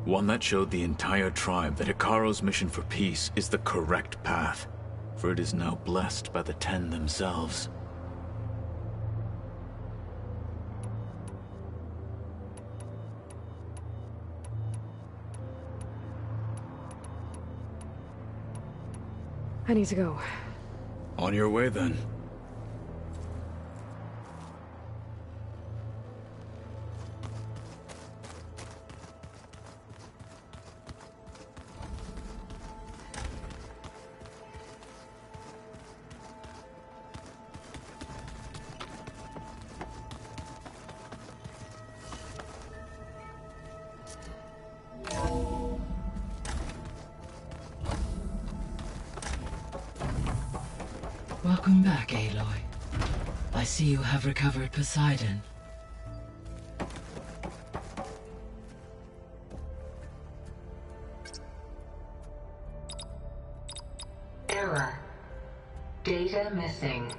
One that showed the entire tribe that Hikaru's mission for peace is the correct path, for it is now blessed by the Ten themselves. I need to go. On your way, then. Welcome back, Aloy. I see you have recovered Poseidon. Error. Data missing.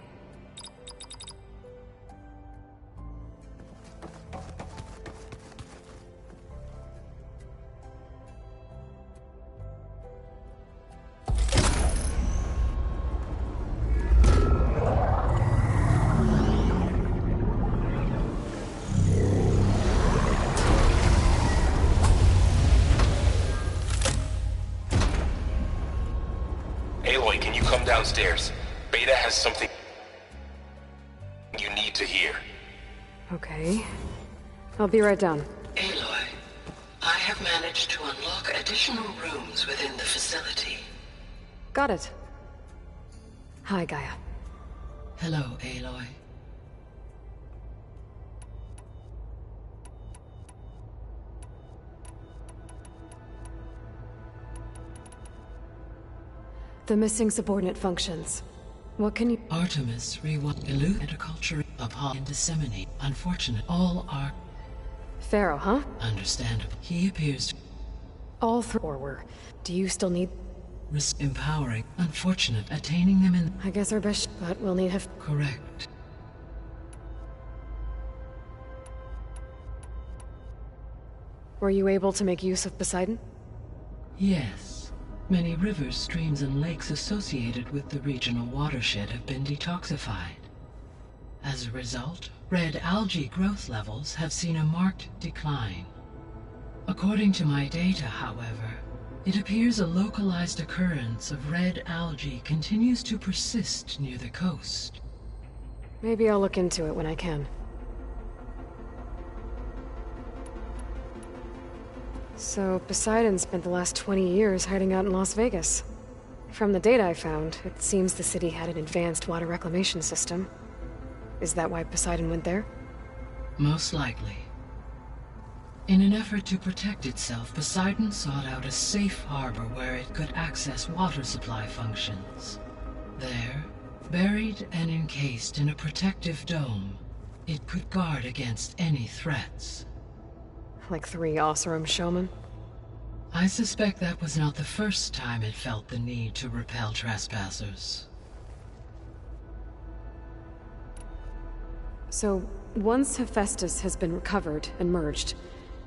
Aloy, can you come downstairs? Beta has something you need to hear. Okay. I'll be right down. Aloy, I have managed to unlock additional rooms within the facility. Got it. Hi, Gaia. Hello, Aloy. The missing subordinate functions. What can you— Artemis elude interculture upon and disseminate. Unfortunate. All are Pharaoh, huh? understandable. He appears All three were. Do you still need— empowering. Unfortunate. Attaining them in I guess our best, but we'll need have— correct. Were you able to make use of Poseidon? Yes. Many rivers, streams, and lakes associated with the regional watershed have been detoxified. As a result, red algae growth levels have seen a marked decline. According to my data, however, it appears a localized occurrence of red algae continues to persist near the coast. Maybe I'll look into it when I can. So, Poseidon spent the last 20 years hiding out in Las Vegas. From the data I found, it seems the city had an advanced water reclamation system. Is that why Poseidon went there? Most likely. In an effort to protect itself, Poseidon sought out a safe harbor where it could access water supply functions. There, buried and encased in a protective dome, it could guard against any threats. Like 3 Oseram showmen? I suspect that was not the first time it felt the need to repel trespassers. So, once Hephaestus has been recovered and merged,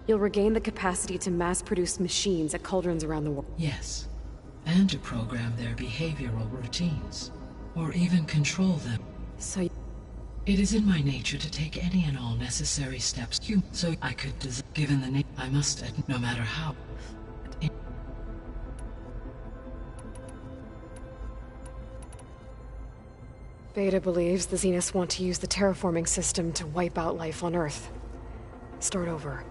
you'll regain the capacity to mass-produce machines at cauldrons around the world. Yes, and to program their behavioral routines, or even control them. So it is in my nature to take any and all necessary steps so I could given the name I must, no matter how. Beta believes the Zeniths want to use the terraforming system to wipe out life on Earth. Start over,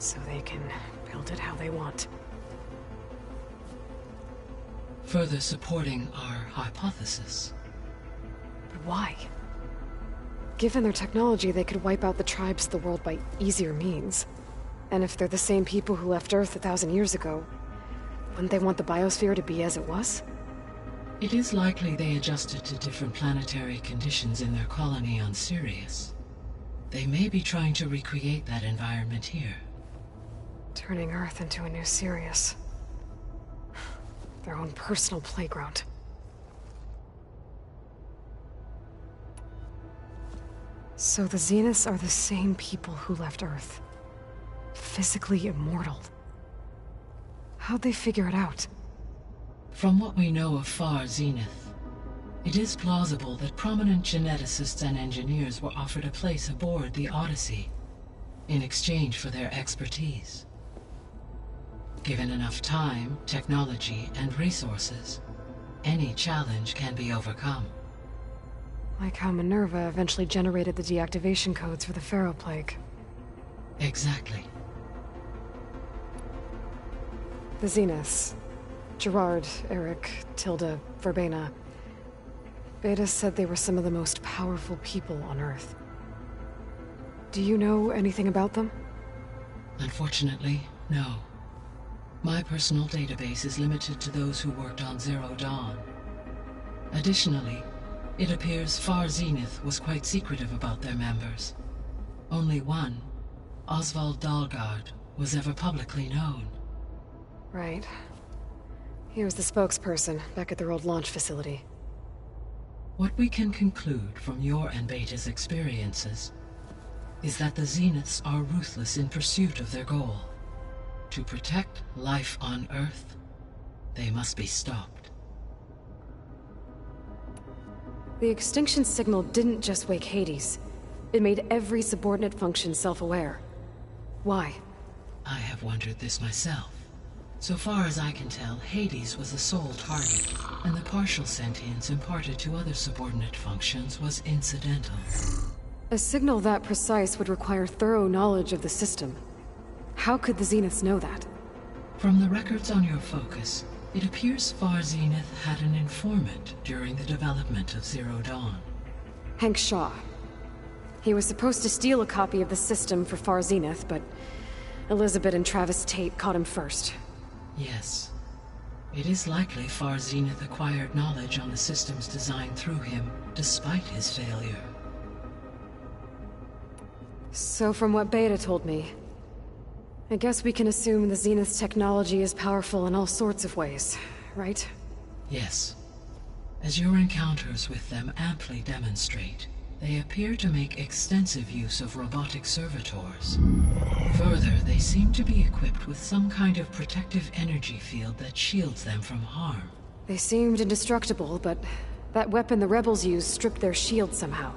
so they can build it how they want. Further supporting our hypothesis. But why? Given their technology, they could wipe out the tribes of the world by easier means. And if they're the same people who left Earth 1,000 years ago, wouldn't they want the biosphere to be as it was? It is likely they adjusted to different planetary conditions in their colony on Sirius. They may be trying to recreate that environment here. Turning Earth into a new Sirius. Their own personal playground. So the Zeniths are the same people who left Earth. Physically immortal. How'd they figure it out? From what we know of Far Zenith, it is plausible that prominent geneticists and engineers were offered a place aboard the Odyssey in exchange for their expertise. Given enough time, technology, and resources, any challenge can be overcome. Like how Minerva eventually generated the deactivation codes for the Pharaoh Plague. Exactly. The Zeniths. Gerard, Eric, Tilda, Verbena. Beta said they were some of the most powerful people on Earth. Do you know anything about them? Unfortunately, no. My personal database is limited to those who worked on Zero Dawn. Additionally, it appears Far Zenith was quite secretive about their members. Only one, Oswald Dahlgard, was ever publicly known. Right. He was the spokesperson back at their old launch facility. What we can conclude from your and Beta's experiences is that the Zeniths are ruthless in pursuit of their goal. To protect life on Earth, they must be stopped. The extinction signal didn't just wake Hades. It made every subordinate function self-aware. Why? I have wondered this myself. So far as I can tell, Hades was the sole target, and the partial sentience imparted to other subordinate functions was incidental. A signal that precise would require thorough knowledge of the system. How could the Zeniths know that? From the records on your focus, it appears Far Zenith had an informant during the development of Zero Dawn. Hank Shaw. He was supposed to steal a copy of the system for Far Zenith, but Elizabeth and Travis Tate caught him first. Yes. It is likely Far Zenith acquired knowledge on the system's design through him, despite his failure. So from what Beta told me, I guess we can assume the Zenith's technology is powerful in all sorts of ways, right? Yes. As your encounters with them amply demonstrate, they appear to make extensive use of robotic servitors. Further, they seem to be equipped with some kind of protective energy field that shields them from harm. They seemed indestructible, but that weapon the rebels used stripped their shield somehow.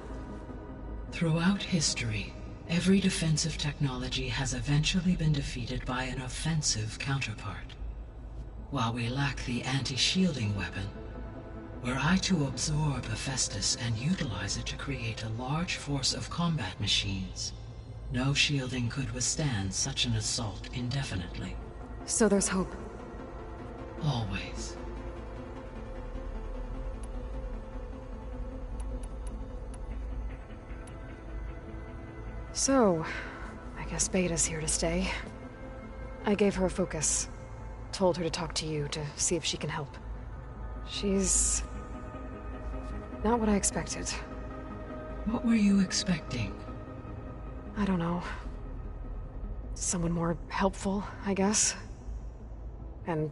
Throughout history, every defensive technology has eventually been defeated by an offensive counterpart. While we lack the anti-shielding weapon, were I to absorb Hephaestus and utilize it to create a large force of combat machines, no shielding could withstand such an assault indefinitely. So there's hope. Always. So, I guess Beta's here to stay. I gave her a focus. Told her to talk to you to see if she can help. She's not what I expected. What were you expecting? I don't know. Someone more helpful, I guess. And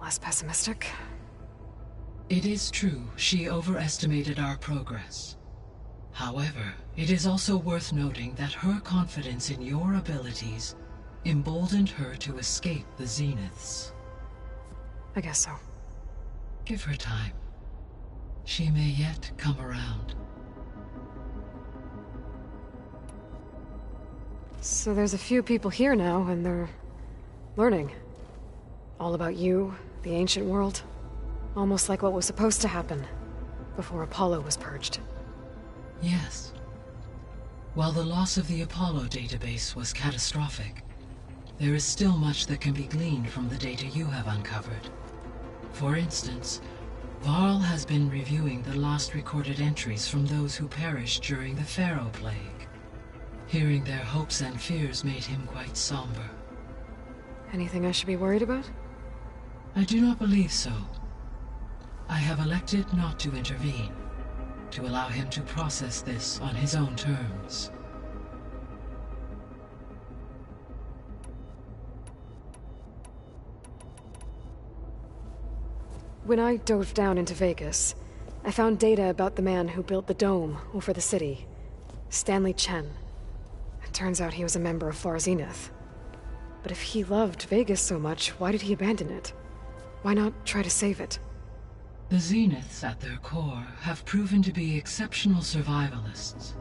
less pessimistic. It is true, she overestimated our progress. However, it is also worth noting that her confidence in your abilities emboldened her to escape the Zeniths. I guess so. Give her time. She may yet come around. So there's a few people here now, and they're learning. All about you, the ancient world. Almost like what was supposed to happen. before Apollo was purged. Yes. While the loss of the Apollo database was catastrophic, there is still much that can be gleaned from the data you have uncovered. For instance, Varl has been reviewing the last recorded entries from those who perished during the Pharaoh Plague. Hearing their hopes and fears made him quite somber. Anything I should be worried about? I do not believe so. I have elected not to intervene, to allow him to process this on his own terms. When I dove down into Vegas, I found data about the man who built the dome over the city, Stanley Chen. It turns out he was a member of Far Zenith. But if he loved Vegas so much, why did he abandon it? Why not try to save it? The Zeniths, at their core, have proven to be exceptional survivalists.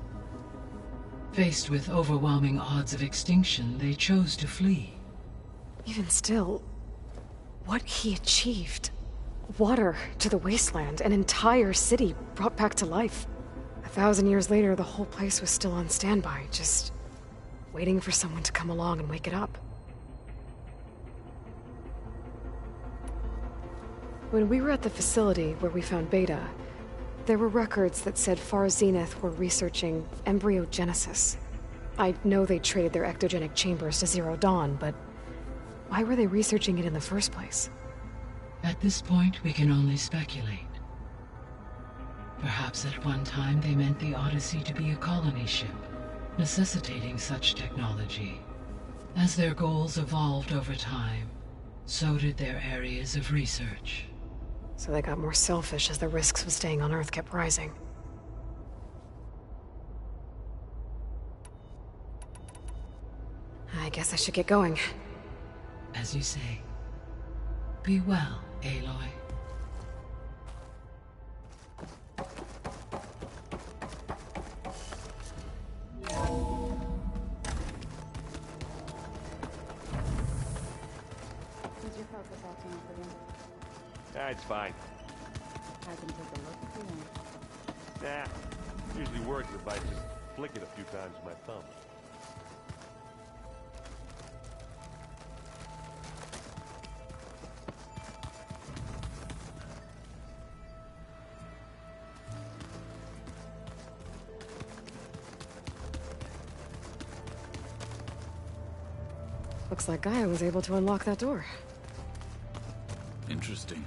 Faced with overwhelming odds of extinction, they chose to flee. Even still, what he achieved. Water to the wasteland, an entire city brought back to life. 1,000 years later, the whole place was still on standby, just waiting for someone to come along and wake it up. When we were at the facility where we found Beta, there were records that said Far Zenith were researching embryogenesis. I know they traded their ectogenic chambers to Zero Dawn, but why were they researching it in the first place? At this point, we can only speculate. Perhaps at one time they meant the Odyssey to be a colony ship, necessitating such technology. As their goals evolved over time, so did their areas of research. So they got more selfish as the risks of staying on Earth kept rising. I guess I should get going. As you say. Be well, Aloy. It's fine. I can take a look if you want. Nah, usually works if I just flick it a few times with my thumb. Looks like Gaia was able to unlock that door. Interesting.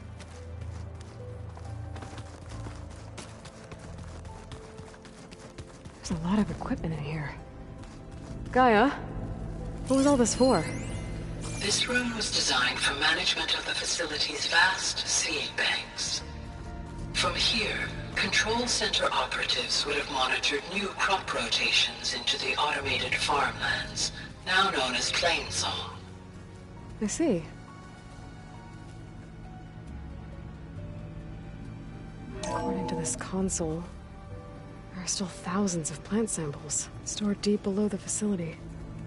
There's a lot of equipment in here. Gaia, what was all this for? This room was designed for management of the facility's vast seed banks. From here, control center operatives would have monitored new crop rotations into the automated farmlands, now known as Plainsong. I see. According to this console, there are still thousands of plant samples stored deep below the facility.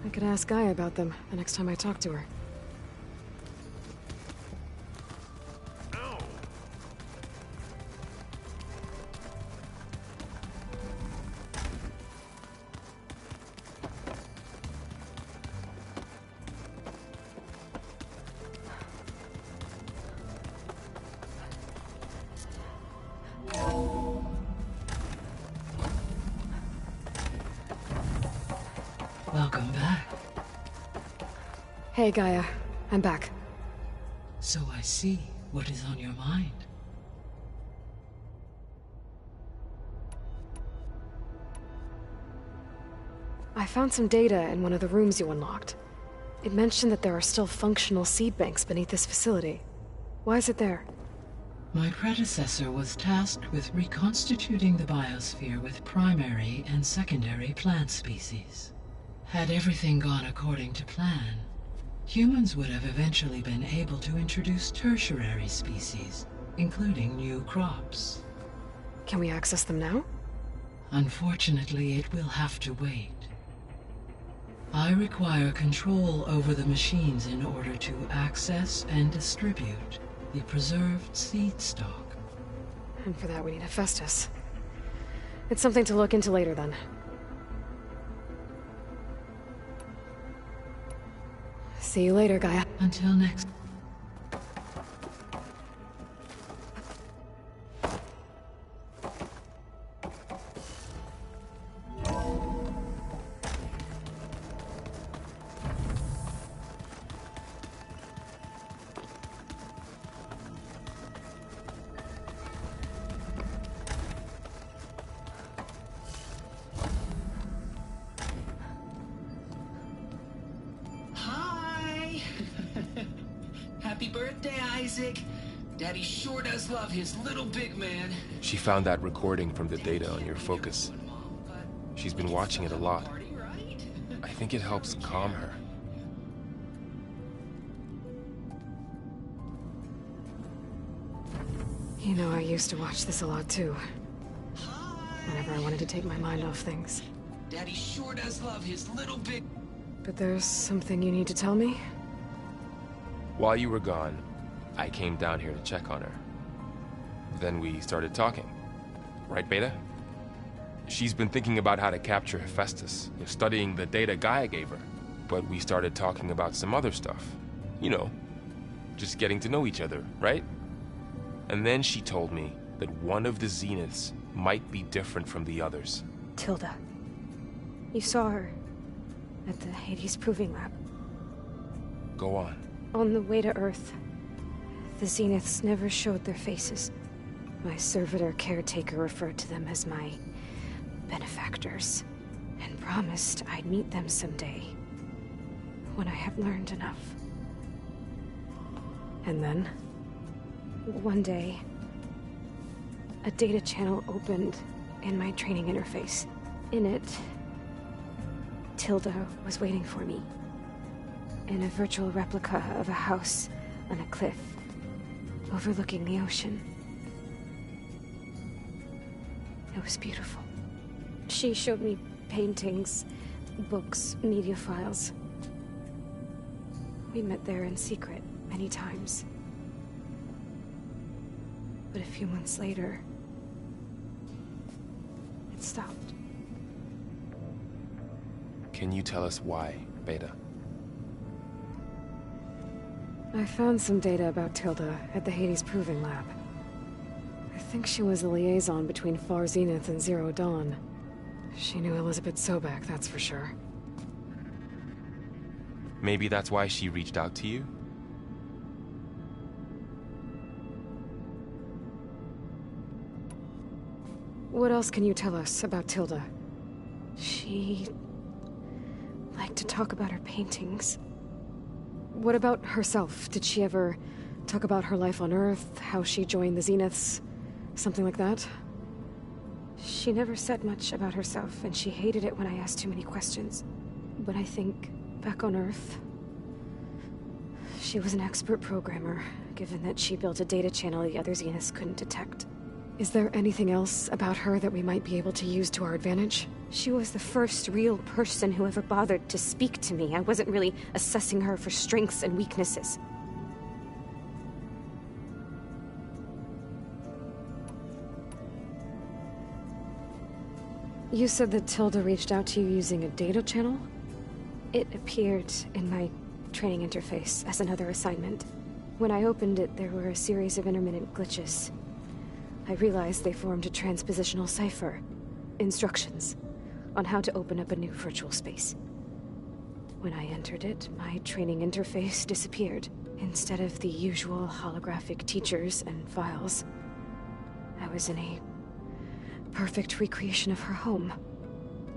I could ask Gaia about them the next time I talk to her. Welcome back. Hey, Gaia. I'm back. So I see what is on your mind. I found some data in one of the rooms you unlocked. It mentioned that there are still functional seed banks beneath this facility. Why is it there? My predecessor was tasked with reconstituting the biosphere with primary and secondary plant species. Had everything gone according to plan, humans would have eventually been able to introduce tertiary species, including new crops. Can we access them now? Unfortunately, it will have to wait. I require control over the machines in order to access and distribute the preserved seed stock. And for that we need Hephaestus. It's something to look into later, then. See you later, Gaia. Until next. Happy birthday, Isaac. Daddy sure does love his little big man. She found that recording from the data on your focus. She's been watching it a lot. I think it helps calm her. You know, I used to watch this a lot, too. Whenever I wanted to take my mind off things. Daddy sure does love his little big... But there's something you need to tell me? While you were gone, I came down here to check on her. Then we started talking. Right, Beta? She's been thinking about how to capture Hephaestus, studying the data Gaia gave her. But we started talking about some other stuff. You know, just getting to know each other, right? And then she told me that one of the Zeniths might be different from the others. Tilda. You saw her at the Hades Proving Lab. Go on. On the way to Earth, the Zeniths never showed their faces. My servitor caretaker referred to them as my benefactors, and promised I'd meet them someday, when I had learned enough. And then, one day, a data channel opened in my training interface. In it, Tilda was waiting for me, in a virtual replica of a house on a cliff, overlooking the ocean. It was beautiful. She showed me paintings, books, media files. We met there in secret many times. But a few months later, it stopped. Can you tell us why, Beta? I found some data about Tilda at the Hades Proving Lab. I think she was a liaison between Far Zenith and Zero Dawn. She knew Elizabeth Sobek, that's for sure. Maybe that's why she reached out to you? What else can you tell us about Tilda? She liked to talk about her paintings. What about herself? Did she ever talk about her life on Earth, how she joined the Zeniths, something like that? She never said much about herself, and she hated it when I asked too many questions. But I think, back on Earth, she was an expert programmer, given that she built a data channel the other Zeniths couldn't detect. Is there anything else about her that we might be able to use to our advantage? She was the first real person who ever bothered to speak to me. I wasn't really assessing her for strengths and weaknesses. You said that Tilda reached out to you using a data channel? It appeared in my training interface as another assignment. When I opened it, there were a series of intermittent glitches. I realized they formed a transpositional cipher. Instructions on how to open up a new virtual space. When I entered it, my training interface disappeared. Instead of the usual holographic teachers and files, I was in a perfect recreation of her home.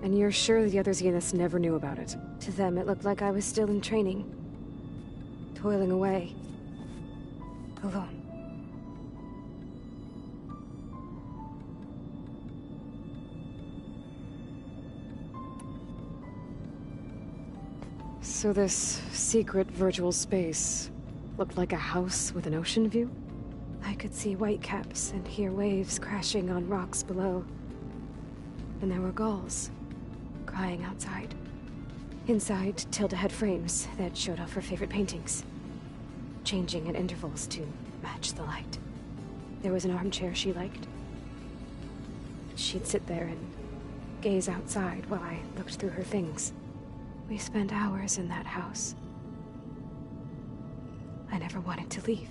And you're sure the other Zeniths never knew about it? To them, it looked like I was still in training. Toiling away. Alone. So this secret virtual space looked like a house with an ocean view? I could see whitecaps and hear waves crashing on rocks below. And there were gulls crying outside. Inside, Tilda had frames that showed off her favorite paintings, changing at intervals to match the light. There was an armchair she liked, she'd sit there and gaze outside while I looked through her things. We spent hours in that house. I never wanted to leave.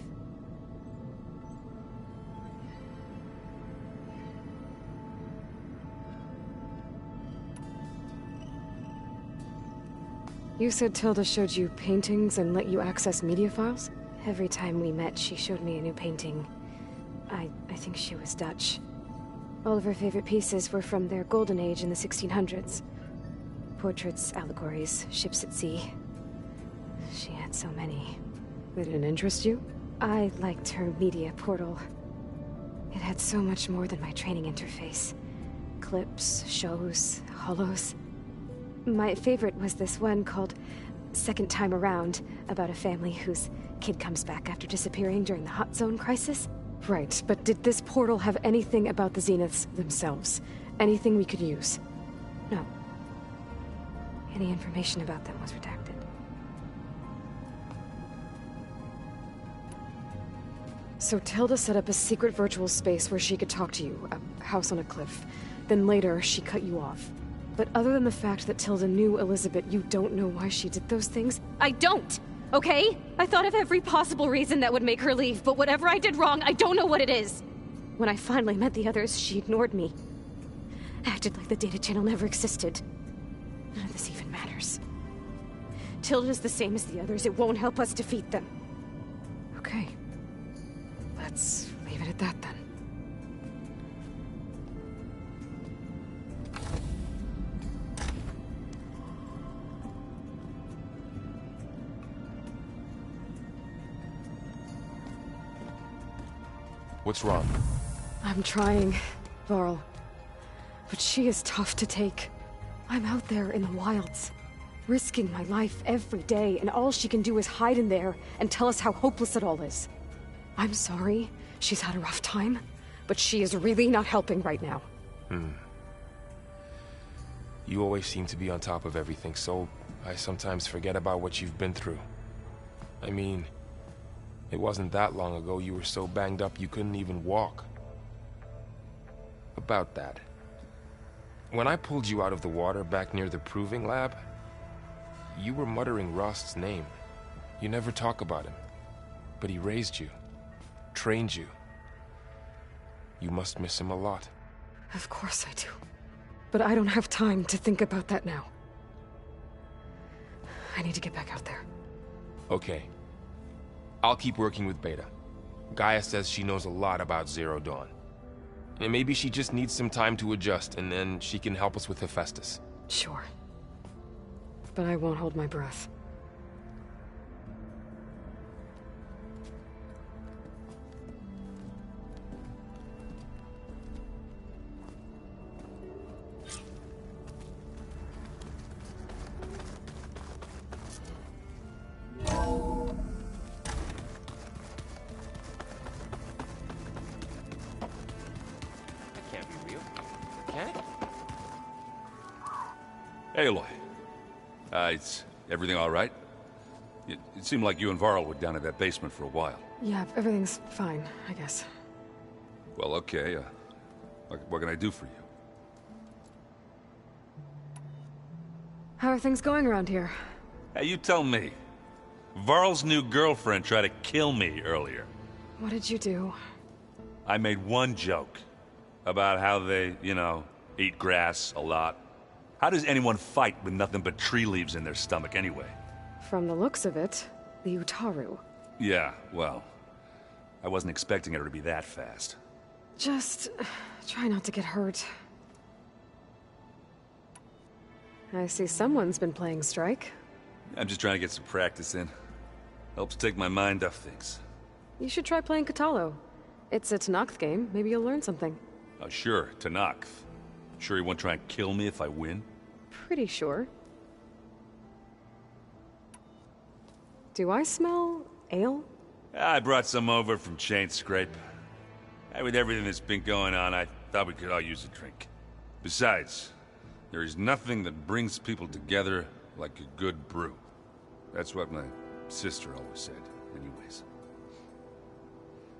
You said Tilda showed you paintings and let you access media files? Every time we met, she showed me a new painting. I think she was Dutch. All of her favorite pieces were from their golden age in the 1600s. Portraits, allegories, ships at sea. She had so many. They didn't interest you? I liked her media portal. It had so much more than my training interface. Clips, shows, holos. My favorite was this one called Second Time Around, about a family whose kid comes back after disappearing during the Hot Zone crisis. Right, but did this portal have anything about the Zeniths themselves? Anything we could use? No. Any information about them was redacted. So Tilda set up a secret virtual space where she could talk to you, a house on a cliff. Then later, she cut you off. But other than the fact that Tilda knew Elizabeth, you don't know why she did those things? I don't! Okay? I thought of every possible reason that would make her leave, but whatever I did wrong, I don't know what it is. When I finally met the others, she ignored me. Acted like the data channel never existed. None of this even matters. Tilda's the same as the others. It won't help us defeat them. Okay. Let's leave it at that then. What's wrong? I'm trying, Varl. But she is tough to take. I'm out there in the wilds, risking my life every day, and all she can do is hide in there and tell us how hopeless it all is. I'm sorry, she's had a rough time, but she is really not helping right now. You always seem to be on top of everything, so I sometimes forget about what you've been through. I mean, it wasn't that long ago you were so banged up you couldn't even walk. About that. When I pulled you out of the water back near the proving lab, you were muttering Rost's name. You never talk about him. But he raised you, trained you. You must miss him a lot. Of course I do. But I don't have time to think about that now. I need to get back out there. Okay. I'll keep working with Beta. Gaia says she knows a lot about Zero Dawn. And maybe she just needs some time to adjust, and then she can help us with Hephaestus. Sure. But I won't hold my breath. Hey, Aloy. Is everything all right? It seemed like you and Varl were down in that basement for a while. Yeah, everything's fine, I guess. Well, okay. What can I do for you? How are things going around here? Hey, you tell me. Varl's new girlfriend tried to kill me earlier. What did you do? I made one joke about how they, eat grass a lot. How does anyone fight with nothing but tree leaves in their stomach anyway? From the looks of it, the Utaru. Yeah, well, I wasn't expecting her to be that fast. Just try not to get hurt. I see someone's been playing Strike. I'm just trying to get some practice in. Helps take my mind off things. You should try playing Katalo. It's a Tanakh game. Maybe you'll learn something. Oh, sure, Tanakh. Sure he won't try and kill me if I win? Pretty sure. Do I smell ale? I brought some over from Chain Scrape. With everything that's been going on, I thought we could all use a drink. Besides, there is nothing that brings people together like a good brew. That's what my sister always said, anyways.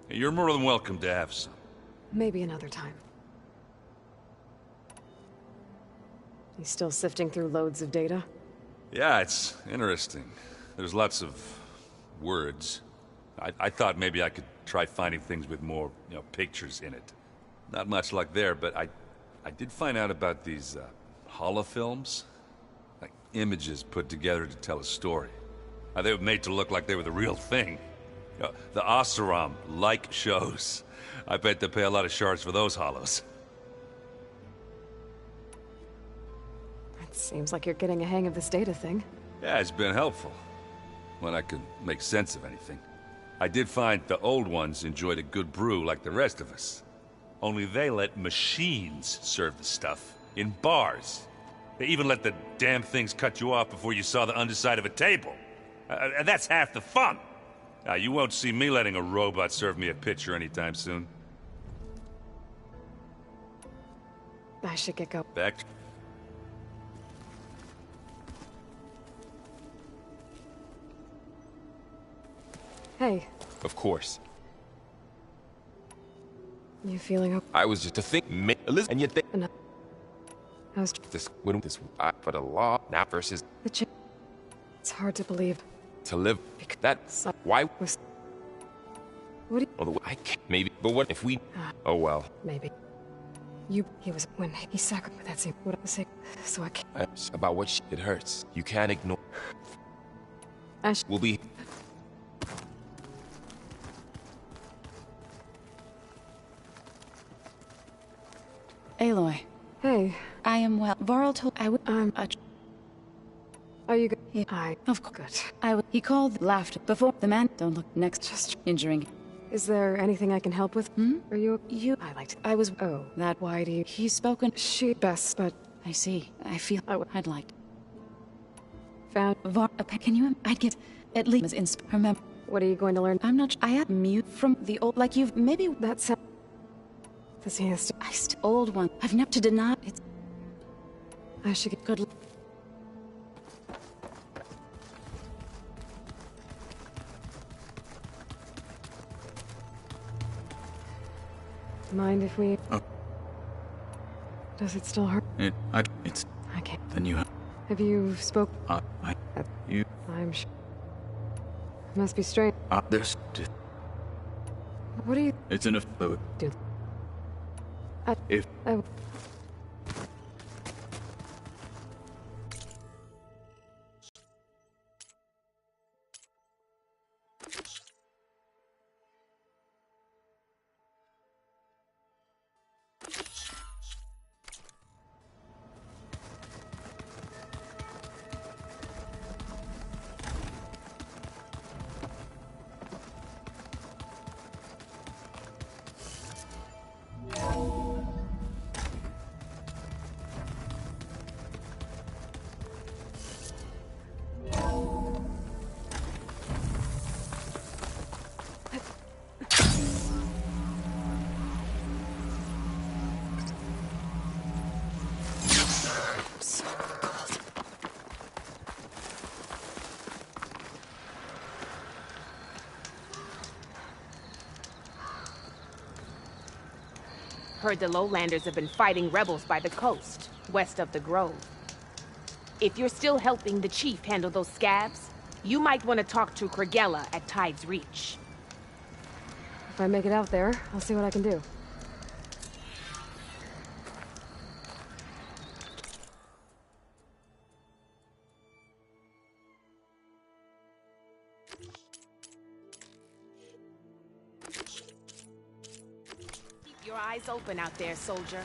You're more than welcome to have some. Maybe another time. You still sifting through loads of data? Yeah, it's interesting. There's lots of words. I thought maybe I could try finding things with more, pictures in it. Not much luck there, but I did find out about these holofilms. Like images put together to tell a story. They were made to look like they were the real thing. The Oseram like shows. I bet they pay a lot of shards for those hollows. It seems like you're getting a hang of this data thing. Yeah, it's been helpful. When I could make sense of anything. I did find the old ones enjoyed a good brew like the rest of us. Only they let machines serve the stuff in bars. They even let the damn things cut you off before you saw the underside of a table. And that's half the fun. You won't see me letting a robot serve me a pitcher anytime soon. I should get going. Back. Hey. Of course. You feeling okay? I was just to think, and you think. I was this wouldn't this for the law now versus the it's hard to believe. To live that why was what do you, although I can't maybe but what if we oh well maybe he was when he sacrificed that scene what I say so I can't about what it hurts you can't ignore we'll be Aloy. Hey. I am well. Varl told I would. Are you good? Yeah. Of course. Good. He called, laughed before the man. Don't look next. Just injuring. Is there anything I can help with? Are you? I liked. I was. Oh. That. Why do you? He's spoken. She best, but I see. I feel. I'd like. Found. Can you? I'd get at least remember. What are you going to learn? I'm not. I am mute from the old. Like you've maybe. That's. Does he has to? Old one. I've never to deny it. I should get good. Mind if we? Oh. Does it still hurt? It's. I can't. Then you have you spoke? You. I'm sure. Must be strange. There's. What do you? It's in a fluid. Dude. If. Heard the lowlanders have been fighting rebels by the coast, west of the grove. If you're still helping the chief handle those scabs, you might want to talk to Kragella at Tide's Reach. If I make it out there, I'll see what I can do. Keep your eyes open out there, soldier.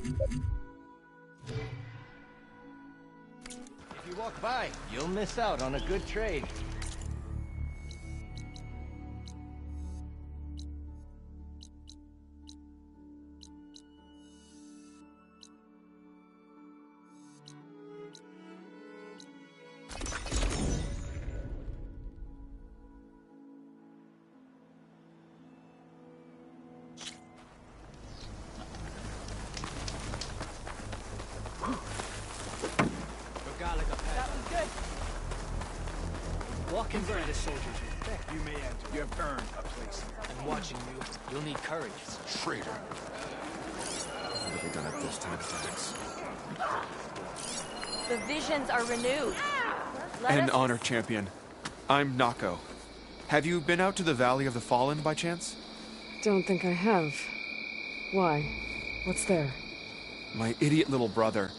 If you walk by, you'll miss out on a good trade. Walking by the soldiers, you may enter. You have earned a place here. And watching you, you'll need courage. Traitor. What have we done at this time, thanks? The visions are renewed. An honor, champion. I'm Nako. Have you been out to the Valley of the Fallen by chance? Don't think I have. Why? What's there? My idiot little brother.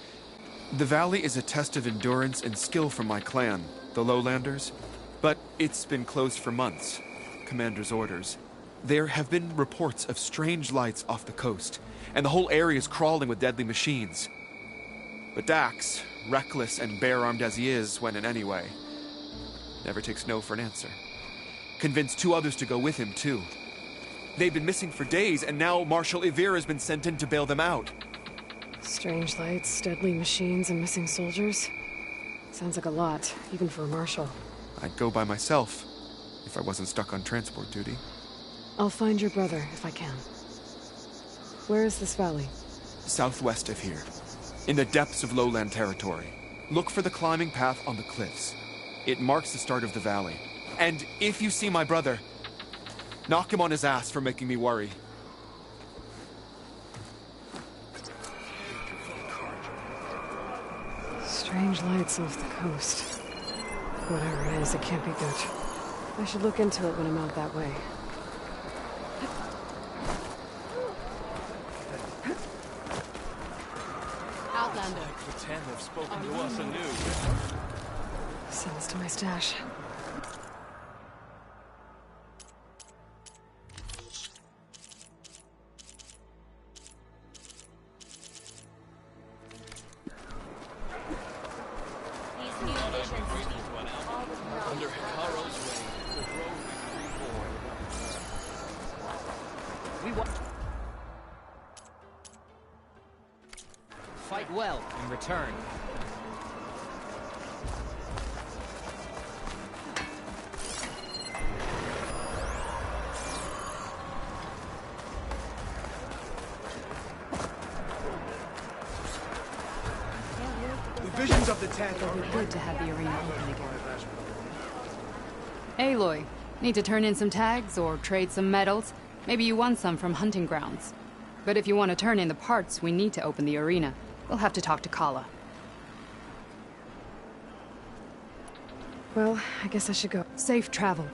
The valley is a test of endurance and skill from my clan, the Lowlanders. But it's been closed for months. Commander's orders. There have been reports of strange lights off the coast, and the whole area is crawling with deadly machines. But Dax, reckless and bare-armed as he is when in any way, never takes no for an answer. Convinced 2 others to go with him, too. They've been missing for days, and now Marshal Ivir has been sent in to bail them out. Strange lights, deadly machines, and missing soldiers. Sounds like a lot, even for a marshal. I'd go by myself, if I wasn't stuck on transport duty. I'll find your brother, if I can. Where is this valley? Southwest of here, in the depths of lowland territory. Look for the climbing path on the cliffs. It marks the start of the valley. And if you see my brother, knock him on his ass for making me worry. Strange lights off the coast. Whatever it is, it can't be good. I should look into it when I'm out that way. Outlander. Pretend they've spoken to us anew. Send this to my stash. Under Hikaro's reign, the grove is reborn. We want... Fight well in return. The visions of the tank It'll be good to have the arena open again. Aloy, need to turn in some tags or trade some medals? Maybe you won some from hunting grounds. But if you want to turn in the parts, we need to open the arena. We'll have to talk to Kala. Well, I guess I should go. Safe travel.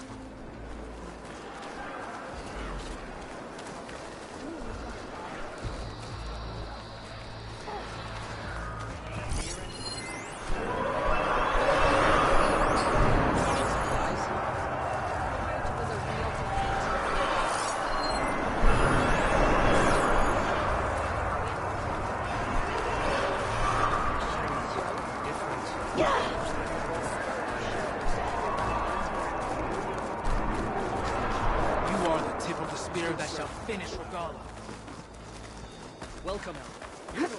That shall finish Regala. Welcome, Elder.